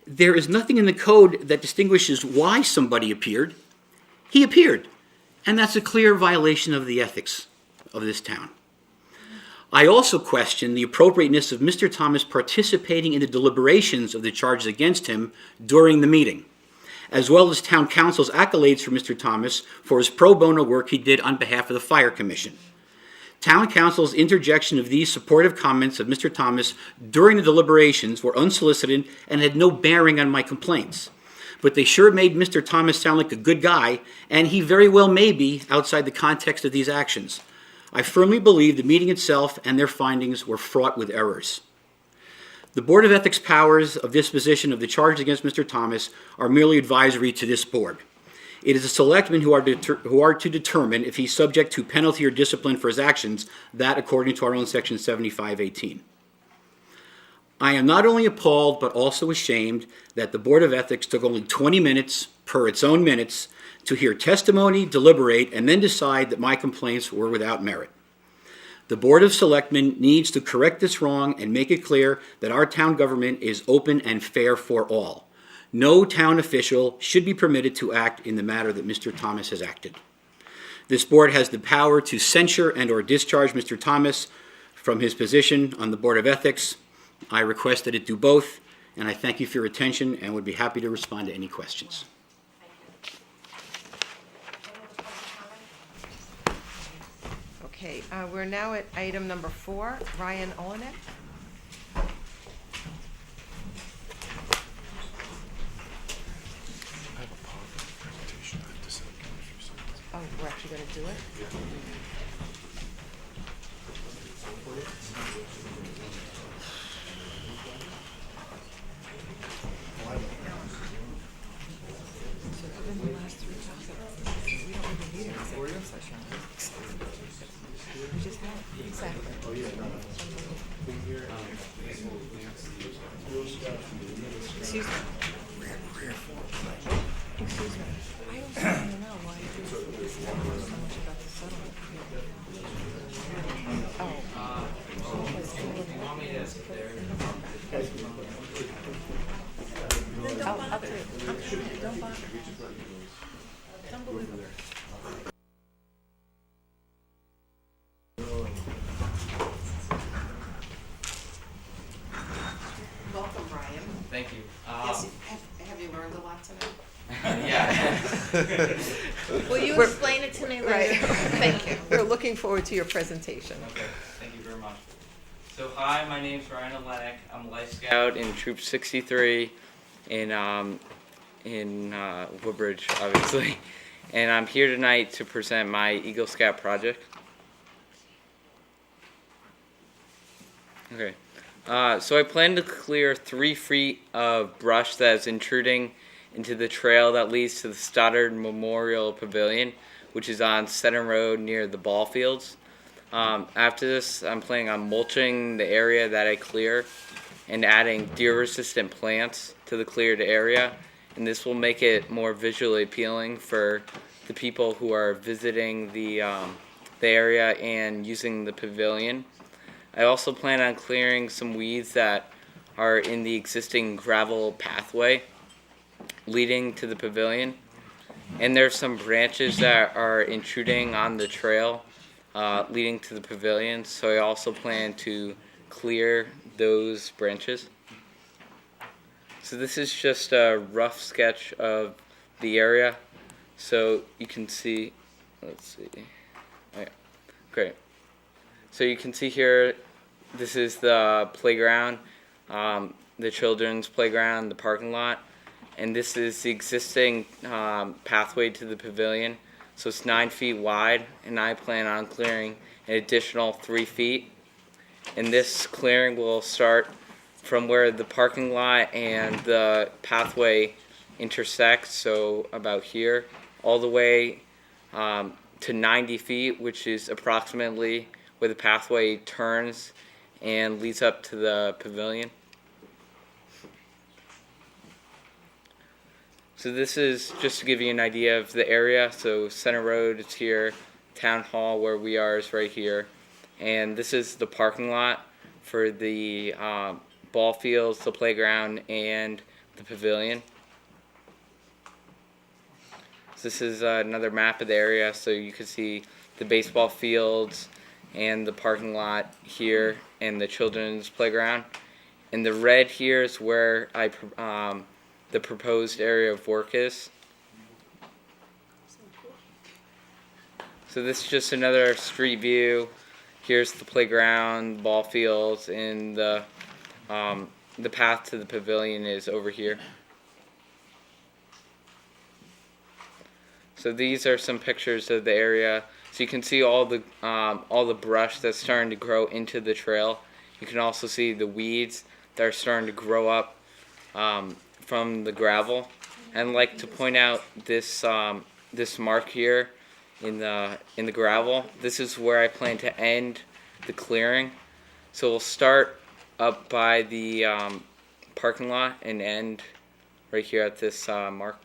There is nothing in the code that distinguishes why somebody appeared. He appeared, and that's a clear violation of the ethics of this town. I also question the appropriateness of Mr. Thomas participating in the deliberations of the charges against him during the meeting, as well as town council's accolades for Mr. Thomas for his pro bono work he did on behalf of the Fire Commission. Town council's interjection of these supportive comments of Mr. Thomas during the deliberations were unsolicited and had no bearing on my complaints. But they sure made Mr. Thomas sound like a good guy, and he very well may be outside the context of these actions. I firmly believe the meeting itself and their findings were fraught with errors. The Board of Ethics powers of disposition of the charges against Mr. Thomas are merely advisory to this board. It is the selectmen who are to determine if he's subject to penalty or discipline for his actions, that according to our own section 7518. I am not only appalled but also ashamed that the Board of Ethics took only 20 minutes per its own minutes to hear testimony, deliberate, and then decide that my complaints were without merit. The Board of Selectmen needs to correct this wrong and make it clear that our town government is open and fair for all. No town official should be permitted to act in the manner that Mr. Thomas has acted. This board has the power to censure and or discharge Mr. Thomas from his position on the Board of Ethics. I request that it do both, and I thank you for your attention and would be happy to respond to any questions. Okay, we're now at item number 4, Ryan Olenek. Oh, we're actually going to do it? Exactly. Oh, yeah, no. Excuse me. Excuse me. I don't even know why this is so much about the settlement. I'll do it. Don't bother. Don't believe it. Welcome, Ryan. Thank you. Yes, have you learned a lot tonight? Yeah. Will you explain it to me later? Right. Thank you. We're looking forward to your presentation. Okay, thank you very much. So hi, my name's Ryan Olenek. I'm a Life Scout in Troop 63 in Woodbridge, obviously. And I'm here tonight to present my Eagle Scout project. Okay. So I plan to clear 3 feet of brush that is intruding into the trail that leads to the Stoddard Memorial Pavilion, which is on Center Road near the ball fields. After this, I'm planning on mulching the area that I clear and adding deer-resistant plants to the cleared area. And this will make it more visually appealing for the people who are visiting the area and using the pavilion. I also plan on clearing some weeds that are in the existing gravel pathway leading to the pavilion. And there's some branches that are intruding on the trail leading to the pavilion, so I also plan to clear those branches. So this is just a rough sketch of the area. So you can see, let's see, okay, great. So you can see here, this is the playground, the children's playground, the parking lot, and this is the existing pathway to the pavilion. So it's 9 feet wide, and I plan on clearing an additional 3 feet. And this clearing will start from where the parking lot and the pathway intersect, so about here, all the way to 90 feet, which is approximately where the pathway turns and leads up to the pavilion. So this is just to give you an idea of the area. So Center Road is here, Town Hall where we are is right here, and this is the parking lot for the ball fields, the playground, and the pavilion. So this is another map of the area, so you can see the baseball fields and the parking lot here and the children's playground. And the red here is where the proposed area of work is. So this is just another street view. Here's the playground, ball fields, and the path to the pavilion is over here. So these are some pictures of the area. So you can see all the brush that's starting to grow into the trail. You can also see the weeds that are starting to grow up from the gravel. And I'd like to point out this this mark here in the gravel. This is where I plan to end the clearing. So we'll start up by the parking lot and end right here at this mark.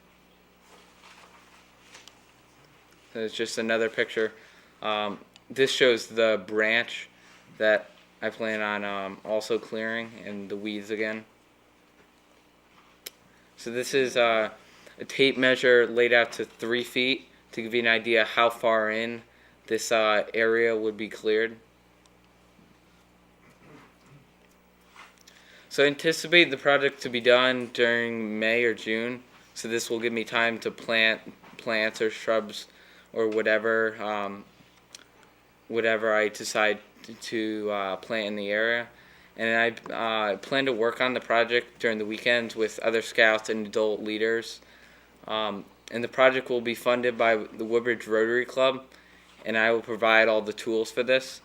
So it's just another picture. This shows the branch that I plan on also clearing, and the weeds again. So this is a tape measure laid out to 3 feet to give you an idea how far in this area would be cleared. So I anticipate the project to be done during May or June. So this will give me time to plant plants or shrubs or whatever I decide to plant in the area. And I plan to work on the project during the weekends with other scouts and adult leaders. And the project will be funded by the Woodbridge Rotary Club, and I will provide all the tools for this.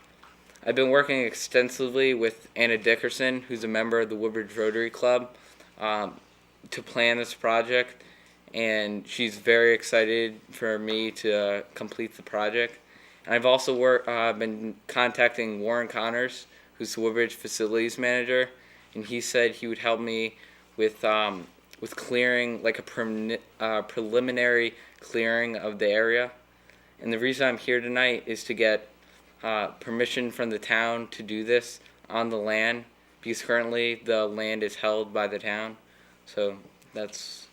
I've been working extensively with Anna Dickerson, who's a member of the Woodbridge Rotary Club, to plan this project, and she's very excited for me to complete the project. And I've also been contacting Warren Connors, who's the Woodbridge Facilities Manager, and he said he would help me with clearing, like a preliminary clearing of the area. And the reason I'm here tonight is to get permission from the town to do this on the land, because currently the land is held by the town. So that's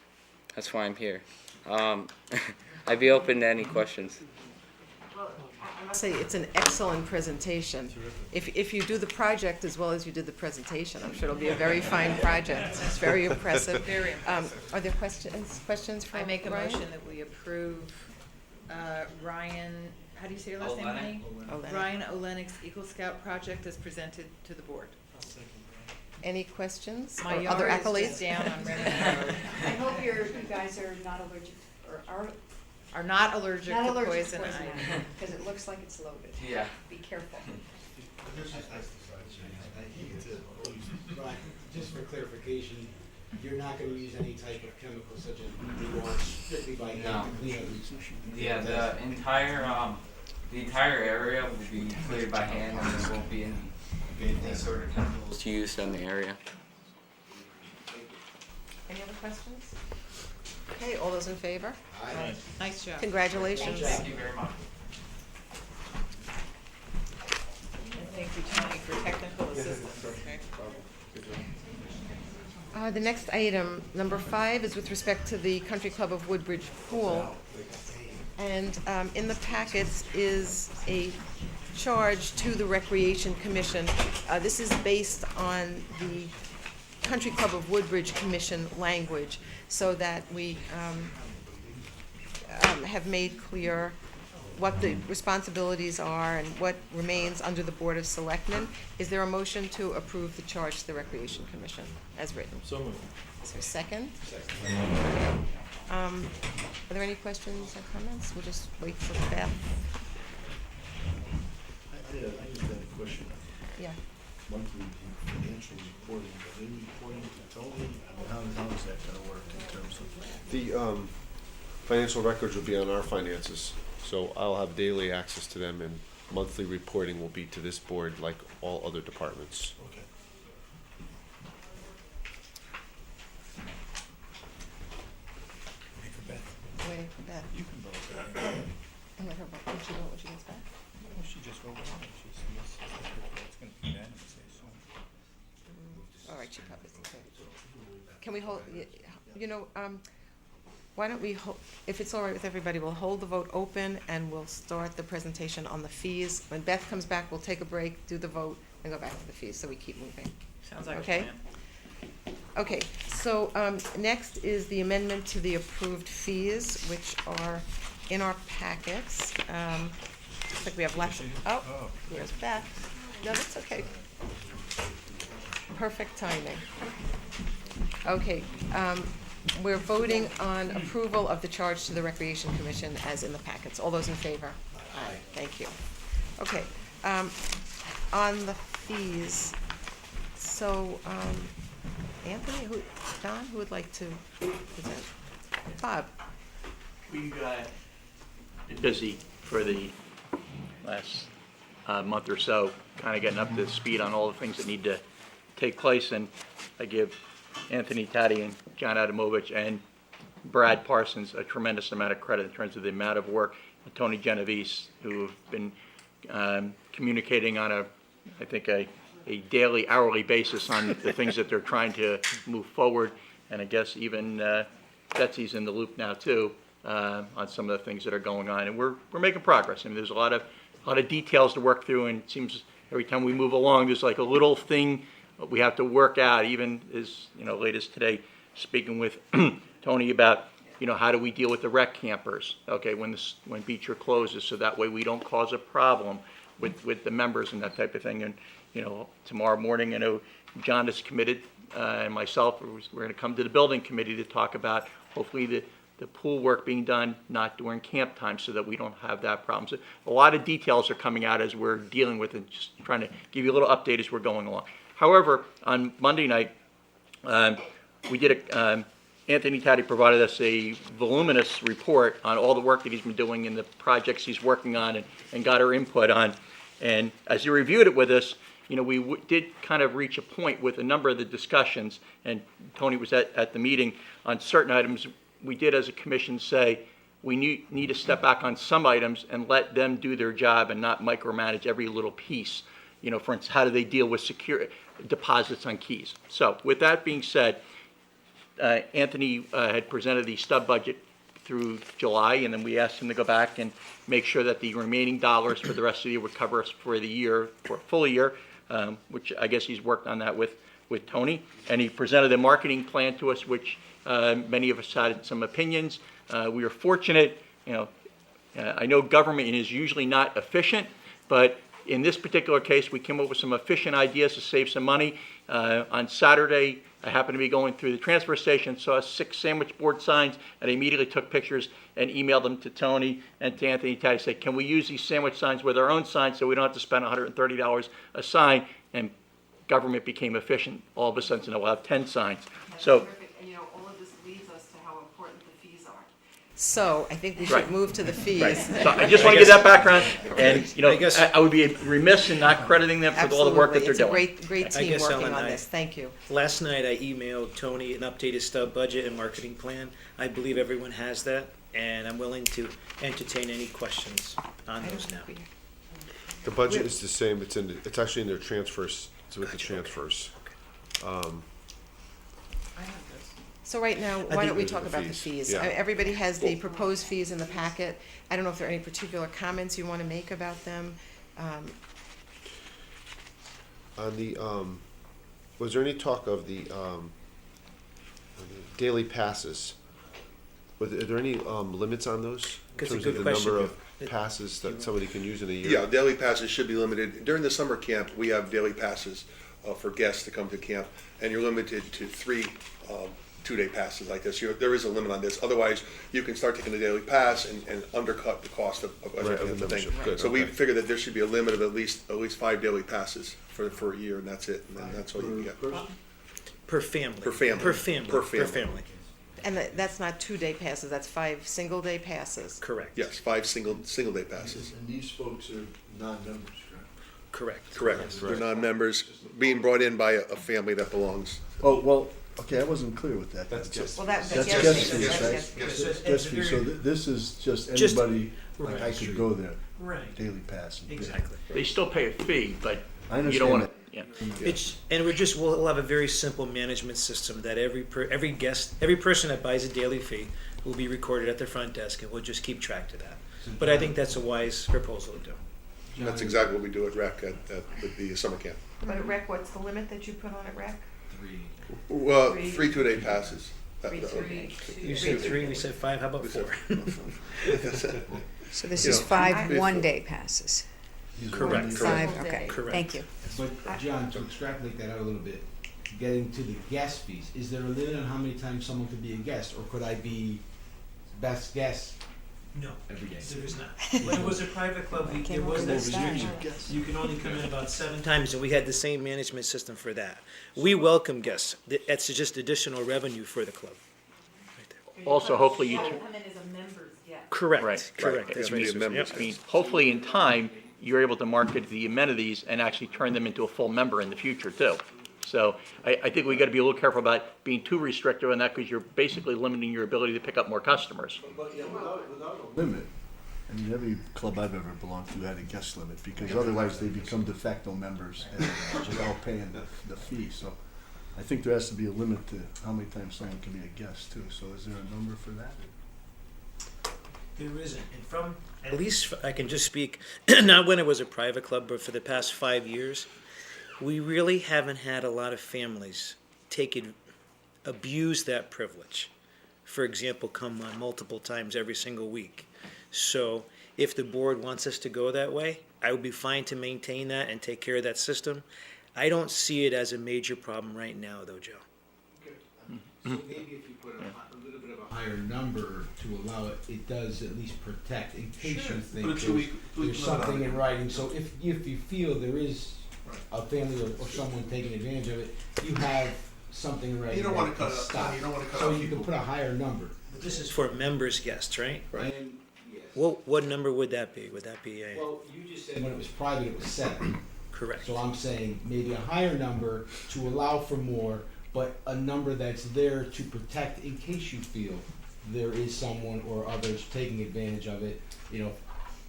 why I'm here. I'd be open to any questions. I must say, it's an excellent presentation. If you do the project as well as you did the presentation, I'm sure it'll be a very fine project. It's very impressive. Very impressive. Are there questions for I make a Ryan? motion that we approve Ryan, how do you say your last name, honey? Olenek. Ryan Olenik's Eagle Scout project as presented to the board. Any questions My or other yard is accolades? just down on Remington Road. I hope you guys are not allergic, or Are not allergic not to allergic poison to poison ivy. because it looks like it's loaded. Yeah. Be careful. Right, just for clarification, you're not gonna use any type of chemical such as rewards strictly by hand to clean up these? Yeah, the entire area will be cleared by hand, and there won't be any sort of chemicals used in the area. Any other questions? Okay, all those in favor? Aye. Nice job. Congratulations. Thank you very much. And thank you, Tony, for technical assistance. Okay. The next item, number 5, is with respect to the Country Club of Woodbridge Pool. And in the packets is a charge to the Recreation Commission. This is based on the Country Club of Woodbridge Commission language, so that we have made clear what the responsibilities are and what remains under the Board of Selectmen. Is there a motion to approve the charge to the Recreation Commission as written? So moved. Is there a second? Second. Are there any questions or comments? We'll just wait for Beth. I just had a question. Yeah. Monthly financial reporting, are they reporting to Tony? I mean, how is that gonna work in terms of? The financial records will be on our finances, so I'll have daily access to them, and monthly reporting will be to this board like all other departments. Okay. Wait for Beth. Waiting for Beth. You can vote. And let her vote. When she vote, when she gets back? Well, she just voted on it. It's gonna be unanimous, I assume. All right, she probably, okay. Can we hold, why don't we, if it's all right with everybody, we'll hold the vote open and we'll start the presentation on the fees. When Beth comes back, we'll take a break, do the vote, and go back to the fees, so we keep moving. Sounds like a Okay? plan. Okay, so next is the amendment to the approved fees, which are in our packets. Looks like we have lots of, oh, here's Beth. No, that's okay. Perfect timing. Okay, we're voting on approval of the charge to the Recreation Commission as in the packets. All those in favor? Aye. Thank you. Okay, on the fees, so, Anthony, Don, who would like to present? Bob? We've been busy for the last month or so, kind of getting up to speed on all the things that need to take place, and I give Anthony Taddy and John Adamovich and Brad Parsons a tremendous amount of credit in terms of the amount of work, and Tony Genovese, who have been communicating on I think a daily, hourly basis on the things that they're trying to move forward, and I guess even Betsy's in the loop now too, on some of the things that are going on, and we're making progress. I mean, there's a lot of details to work through, and it seems every time we move along, there's like a little thing we have to work out. Even as late as today, speaking with Tony about how do we deal with the rec campers? Okay, when Beecher closes, so that way we don't cause a problem with the members and that type of thing. And tomorrow morning, I know John is committed, and myself, we're going to come to the building committee to talk about hopefully the pool work being done not during camp time, so that we don't have that problem. So a lot of details are coming out as we're dealing with it, just trying to give you a little update as we're going along. However, on Monday night, we did Anthony Taddy provided us a voluminous report on all the work that he's been doing and the projects he's working on, and got our input on. And as he reviewed it with us, we did kind of reach a point with a number of the discussions, and Tony was at the meeting on certain items. We did as a commission say we need to step back on some items and let them do their job and not micromanage every little piece. For instance, how do they deal with secure deposits on keys? So with that being said, Anthony had presented the stub budget through July, and then we asked him to go back and make sure that the remaining dollars for the rest of the year would cover us for the year, for a full year, which I guess he's worked on that with Tony. And he presented a marketing plan to us, which many of us had some opinions. We were fortunate, I know government is usually not efficient, but in this particular case, we came up with some efficient ideas to save some money. On Saturday, I happened to be going through the transfer station, saw 6 sandwich board signs, and I immediately took pictures and emailed them to Tony and to Anthony Taddy, say, can we use these sandwich signs with our own signs so we don't have to spend $130 a sign? And government became efficient. All of a sudden, we'll have 10 signs. So. And all of this leads us to how important the fees are. So I think we should Right. move to the fees. Right. So I just want to give that background, and I would be remiss in not crediting them for all the work that they're doing. It's a great team working on this. Thank you. Last night I emailed Tony an updated stub budget and marketing plan. I believe everyone has that, and I'm willing to entertain any questions on those now. The budget is the same. It's actually in their transfers. It's with the transfers. So right now, why don't we talk about the fees? Yeah. Everybody has the proposed fees in the packet. I don't know if there are any particular comments you want to make about them. On the, was there any talk of the daily passes? Are there any limits on those? In That's a terms good of the question. number of passes that somebody can use in a year? Yeah, daily passes should be limited. During the summer camp, we have daily passes for guests to come to camp, and you're limited to 3 two-day passes like this. There is a limit on this. Otherwise, you can start taking a daily pass and undercut the cost of everything. of the membership. Good, So we okay. figured that there should be a limit of at least 5 daily passes for a year, and that's it. And then that's all you can get. Per family. Per family. Per family. Per Per family. family. And that's not 2-day passes, that's 5 single-day passes. Correct. Yes, 5 single-day passes. And these folks are non-members, correct? Correct. Correct. Yes. They're non-members being brought in by a family that belongs. Oh, well, okay, I wasn't clear with that. That's guest Well, that's That's guest guest fees, fees, that's right? guest fees. Yes. Guest fees, so this is just Just- anybody, like I right. could go there, Right. daily pass. and pay. Exactly. They still pay a fee, but I you don't want understand to. Yeah. We'll have a very simple management system that every person that buys a daily fee will be recorded at the front desk, and we'll just keep track of that. But I think that's a wise proposal to do. That's exactly what we do at rec with the summer camp. But at rec, what's the limit that you put on at rec? 3. Well, Three. 3 2-day passes. You said 3, we said 5, how about 4? So this You is know, 5 we- one-day passes. Correct. 5, Correct. okay, Correct. thank you. But John, to extrapolate that out a little bit, getting to the guest fees, is there a limit on how many times someone could be a guest, or could I be best guest No, every day? there is not. When it was a private club, there Came was over that this time. restriction. You can only come in about 7 times, and we had the same management system for that. We welcome guests. That's just additional revenue for the club. Also, hopefully you. Come in as a member's guest. Correct, Right, correct. right. That's Yeah, right. be a Susan. member. Yep. I mean, hopefully in time, you're able to market the amenities and actually turn them into a full member in the future too. So I think we gotta be a little careful about being too restrictive on that, because you're basically limiting your ability to pick up more customers. But yeah, without a limit, I mean, every club I've ever belonged to had a guest limit, because otherwise they become de facto members and without paying the fee, so I think there has to be a limit to how many times someone can be a guest too, so is there a number for that? There isn't, and from, at least I can just speak, not when it was a private club, but for the past 5 years, we really haven't had a lot of families abuse that privilege. For example, come multiple times every single week. So if the board wants us to go that way, I would be fine to maintain that and take care of that system. I don't see it as a major problem right now, though, Joe. So maybe if you put a little bit of a higher number to allow it, it does at least protect in case you think there's something in writing. So if you feel there is a family or someone taking advantage of it, you have something in writing. You don't wanna that cut can it- stop. you don't wanna cut So out you can people. put a higher number. But this is for members, guests, right? Right. And, yes. What number would that be? Would that be a, Well, you just said when it was private, it was 7. correct? So I'm saying maybe a higher number to allow for more, but a number that's there to protect in case you feel there is someone or others taking advantage of it. You know,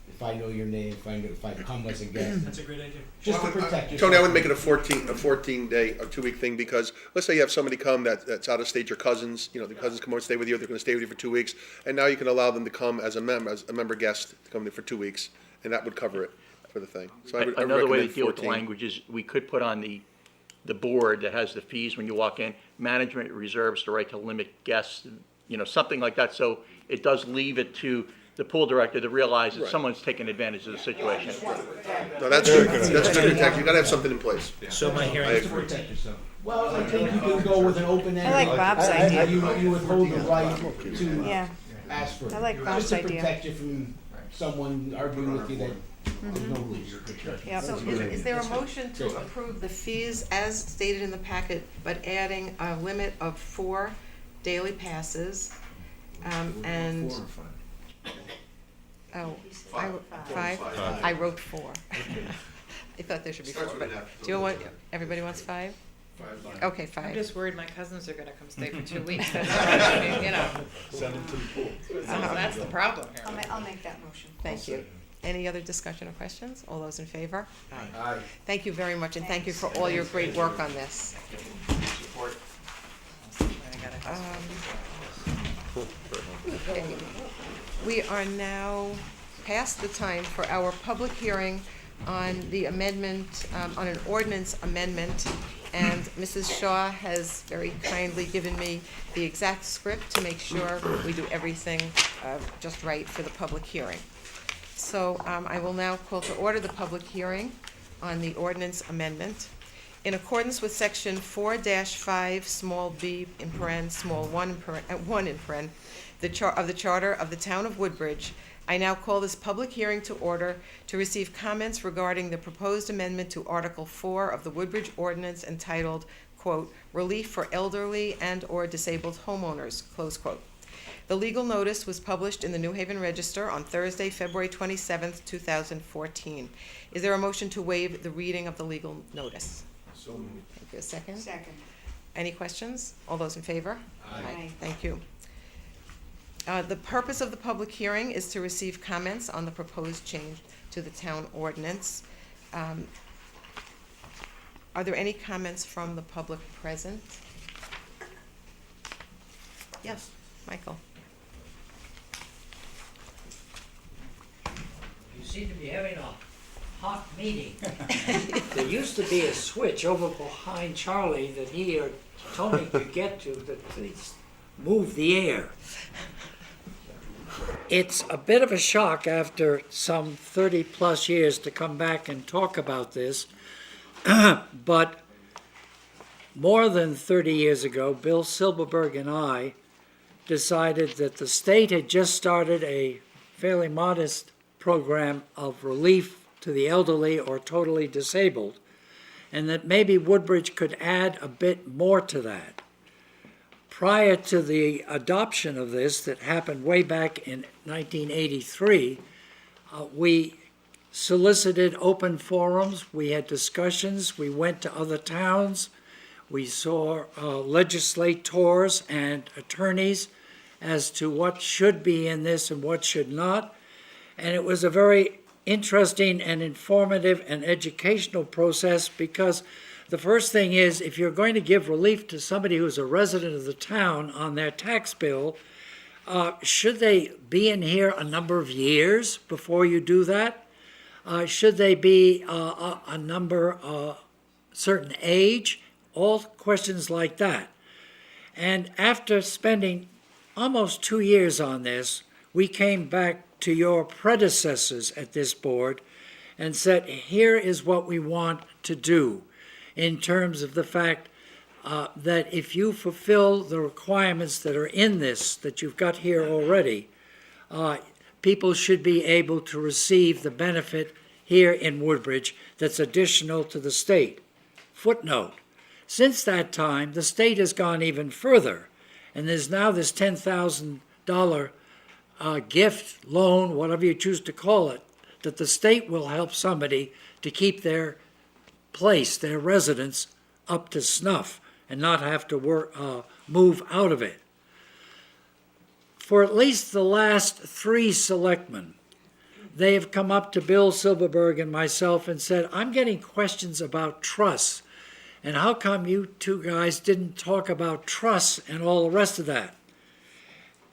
if I know your name, if I come as a guest, That's a great idea. just to protect yourself. Tony, I would make it a 14-day or 2-week thing, because let's say you have somebody come that's out of state, your cousins, the cousins come over and stay with you, they're gonna stay with you for 2 weeks, and now you can allow them to come as a member guest, to come there for 2 weeks, and that would cover it for the thing. So I would Another way to recommend deal with the 14. language is, we could put on the board that has the fees when you walk in, management reserves the right to limit guests, something like that, so it does leave it to the pool director to realize that Right. someone's taking advantage of the situation. No, that's good, that's good protection, you gotta have something in place. So my I hearing, agree. To protect yourself. Well, I think you can go with an open-ended. I like Bob's idea. You withhold the right to Yeah. ask for it. I like Bob's Just idea. to protect you from someone arguing with you that there's no rules. Yep. So is there a motion to approve the fees as stated in the packet, but adding a limit of 4 daily passes, and, 4 or 5? oh, 5? I wrote 4. I thought there should be 4, Starts with but an F. do you want, everybody wants 5? 5. Okay, I'm 5. just worried my cousins are gonna come stay for 2 weeks, that's all, Send them to the pool. So that's the problem here. I'll make that motion. Thank you. Any other discussion or questions? All those in favor? Aye. Thank you very much, and thank you for all your great work on this. Okay. We are now past the time for our public hearing on the amendment, on an ordinance amendment. And Mrs. Shaw has very kindly given me the exact script to make sure we do everything just right for the public hearing. So I will now call to order the public hearing on the ordinance amendment. In accordance with section 4-5, small b in paren, small 1 in paren, of the Charter of the Town of Woodbridge, I now call this public hearing to order to receive comments regarding the proposed amendment to Article 4 of the Woodbridge Ordinance entitled, quote, "Relief for Elderly and/or Disabled Homeowners," close quote. The legal notice was published in the New Haven Register on Thursday, February 27th, 2014. Is there a motion to waive the reading of the legal notice? So moved. Thank you. A second? Second. Any questions? All those in favor? Aye. Thank you. The purpose of the public hearing is to receive comments on the proposed change to the town ordinance. Are there any comments from the public present? Yes, Michael. seem to be having a hot meeting. There used to be a switch over behind Charlie that he or Tony could get to that move the air. It's a bit of a shock after some 30-plus years to come back and talk about this, but more than 30 years ago, Bill Silberberg and I decided that the state had just started a fairly modest program of relief to the elderly or totally disabled, and that maybe Woodbridge could add a bit more to that. Prior to the adoption of this that happened way back in 1983, we solicited open forums, we had discussions, we went to other towns, we saw legislators and attorneys as to what should be in this and what should not. And it was a very interesting and informative and educational process, because the first thing is, if you're going to give relief to somebody who's a resident of the town on their tax bill, should they be in here a number of years before you do that? Should they be a number, certain age? All questions like that. And after spending almost 2 years on this, we came back to your predecessors at this board and said, here is what we want to do in terms of the fact that if you fulfill the requirements that are in this, that you've got here already, people should be able to receive the benefit here in Woodbridge that's additional to the state. Footnote, since that time, the state has gone even further, and there's now this $10,000 gift, loan, whatever you choose to call it, that the state will help somebody to keep their place, their residence, up to snuff and not have to move out of it. For at least the last 3 selectmen, they have come up to Bill Silberberg and myself and said, I'm getting questions about trusts, and how come you two guys didn't talk about trusts and all the rest of that?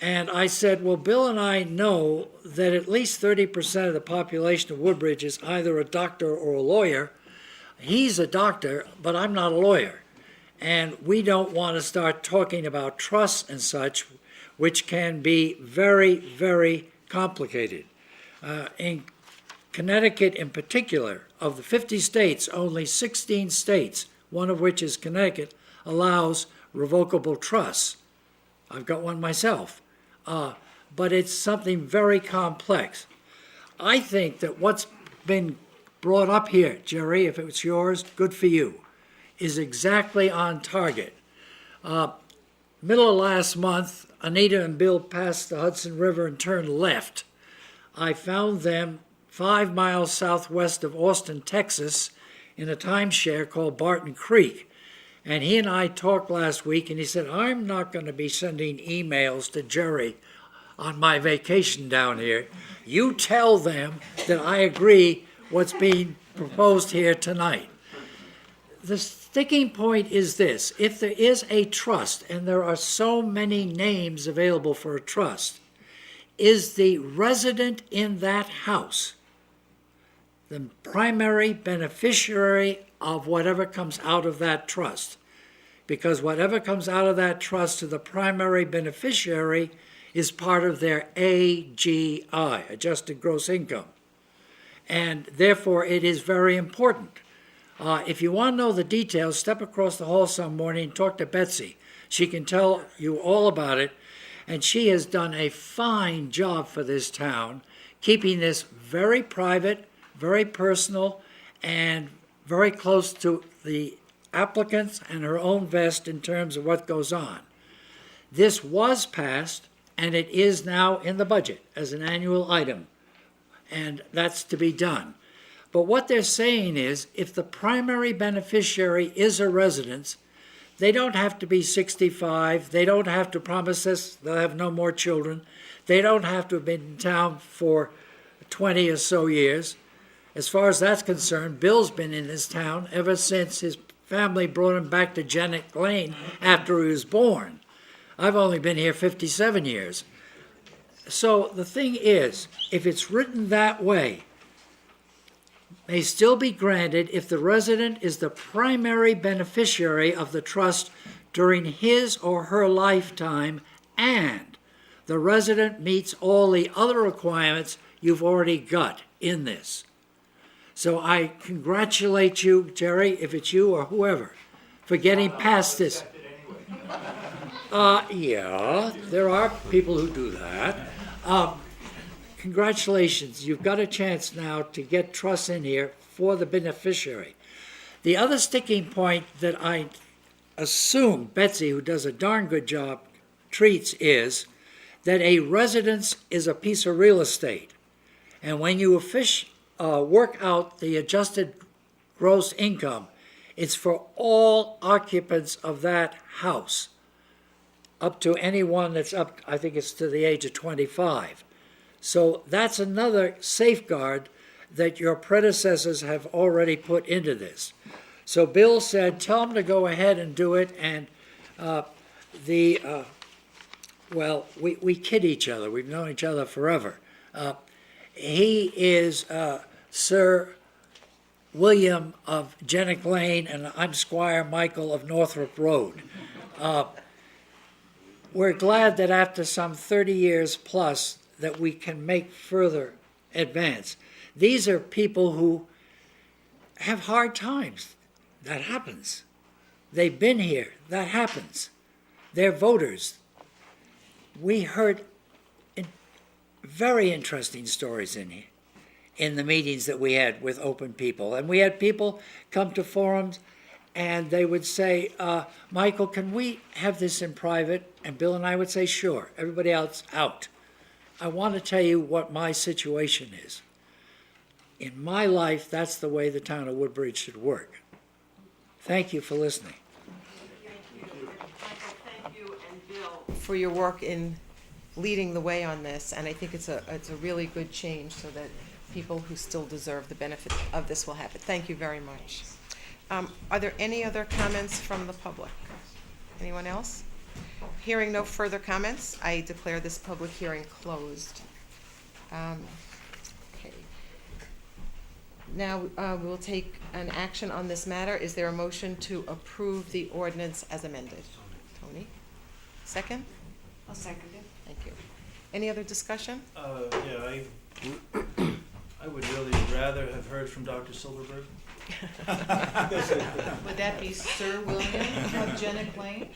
And I said, well, Bill and I know that at least 30% of the population of Woodbridge is either a doctor or a lawyer. He's a doctor, but I'm not a lawyer. And we don't want to start talking about trusts and such, which can be very, very complicated. In Connecticut in particular, of the 50 states, only 16 states, one of which is Connecticut, allows revocable trusts. I've got one myself. But it's something very complex. I think that what's been brought up here, Jerry, if it's yours, good for you, is exactly on target. Middle of last month, Anita and Bill passed the Hudson River and turned left. I found them 5 miles southwest of Austin, Texas, in a timeshare called Barton Creek. And he and I talked last week, and he said, I'm not going to be sending emails to Jerry on my vacation down here. You tell them that I agree what's being proposed here tonight. The sticking point is this. If there is a trust, and there are so many names available for a trust, is the resident in that house the primary beneficiary of whatever comes out of that trust? Because whatever comes out of that trust to the primary beneficiary is part of their AGI, adjusted gross income. And therefore, it is very important. If you want to know the details, step across the hall some morning and talk to Betsy. She can tell you all about it. And she has done a fine job for this town, keeping this very private, very personal, and very close to the applicants and her own vest in terms of what goes on. This was passed, and it is now in the budget as an annual item, and that's to be done. But what they're saying is, if the primary beneficiary is a resident, they don't have to be 65, they don't have to promise us they'll have no more children, they don't have to have been in town for 20 or so years. As far as that's concerned, Bill's been in this town ever since his family brought him back to Janet Lane after he was born. I've only been here 57 years. So the thing is, if it's written that way, may still be granted if the resident is the primary beneficiary of the trust during his or her lifetime and the resident meets all the other requirements you've already got in this. So I congratulate you, Jerry, if it's you or whoever, for getting past this. Yeah, there are people who do that. Congratulations, you've got a chance now to get trust in here for the beneficiary. The other sticking point that I assume Betsy, who does a darn good job, treats is that a residence is a piece of real estate. And when you work out the adjusted gross income, it's for all occupants of that house, up to anyone that's up, I think it's to the age of 25. So that's another safeguard that your predecessors have already put into this. So Bill said, tell them to go ahead and do it, and well, we kid each other. We've known each other forever. He is Sir William of Jennick Lane, and I'm Squire Michael of Northrop Road. We're glad that after some 30 years plus that we can make further advance. These are people who have hard times. That happens. They've been here. That happens. They're voters. We heard very interesting stories in the meetings that we had with open people. And we had people come to forums and they would say, Michael, can we have this in private? And Bill and I would say, sure. Everybody else out. I want to tell you what my situation is. In my life, that's the way the town of Woodbridge should work. Thank you for listening. Thank you and Bill for your work in leading the way on this, and I think it's a really good change so that people who still deserve the benefit of this will have it. Thank you very much. Are there any other comments from the public? Anyone else? Hearing no further comments, I declare this public hearing closed. Okay. Now we will take an action on this matter. Is there a motion to approve the ordinance as amended? Tony? Second? I'll second it. Thank you. Any other discussion? Yeah, I would really rather have heard from Dr. Silverberg. Would that be Sir William of Jennick Lane?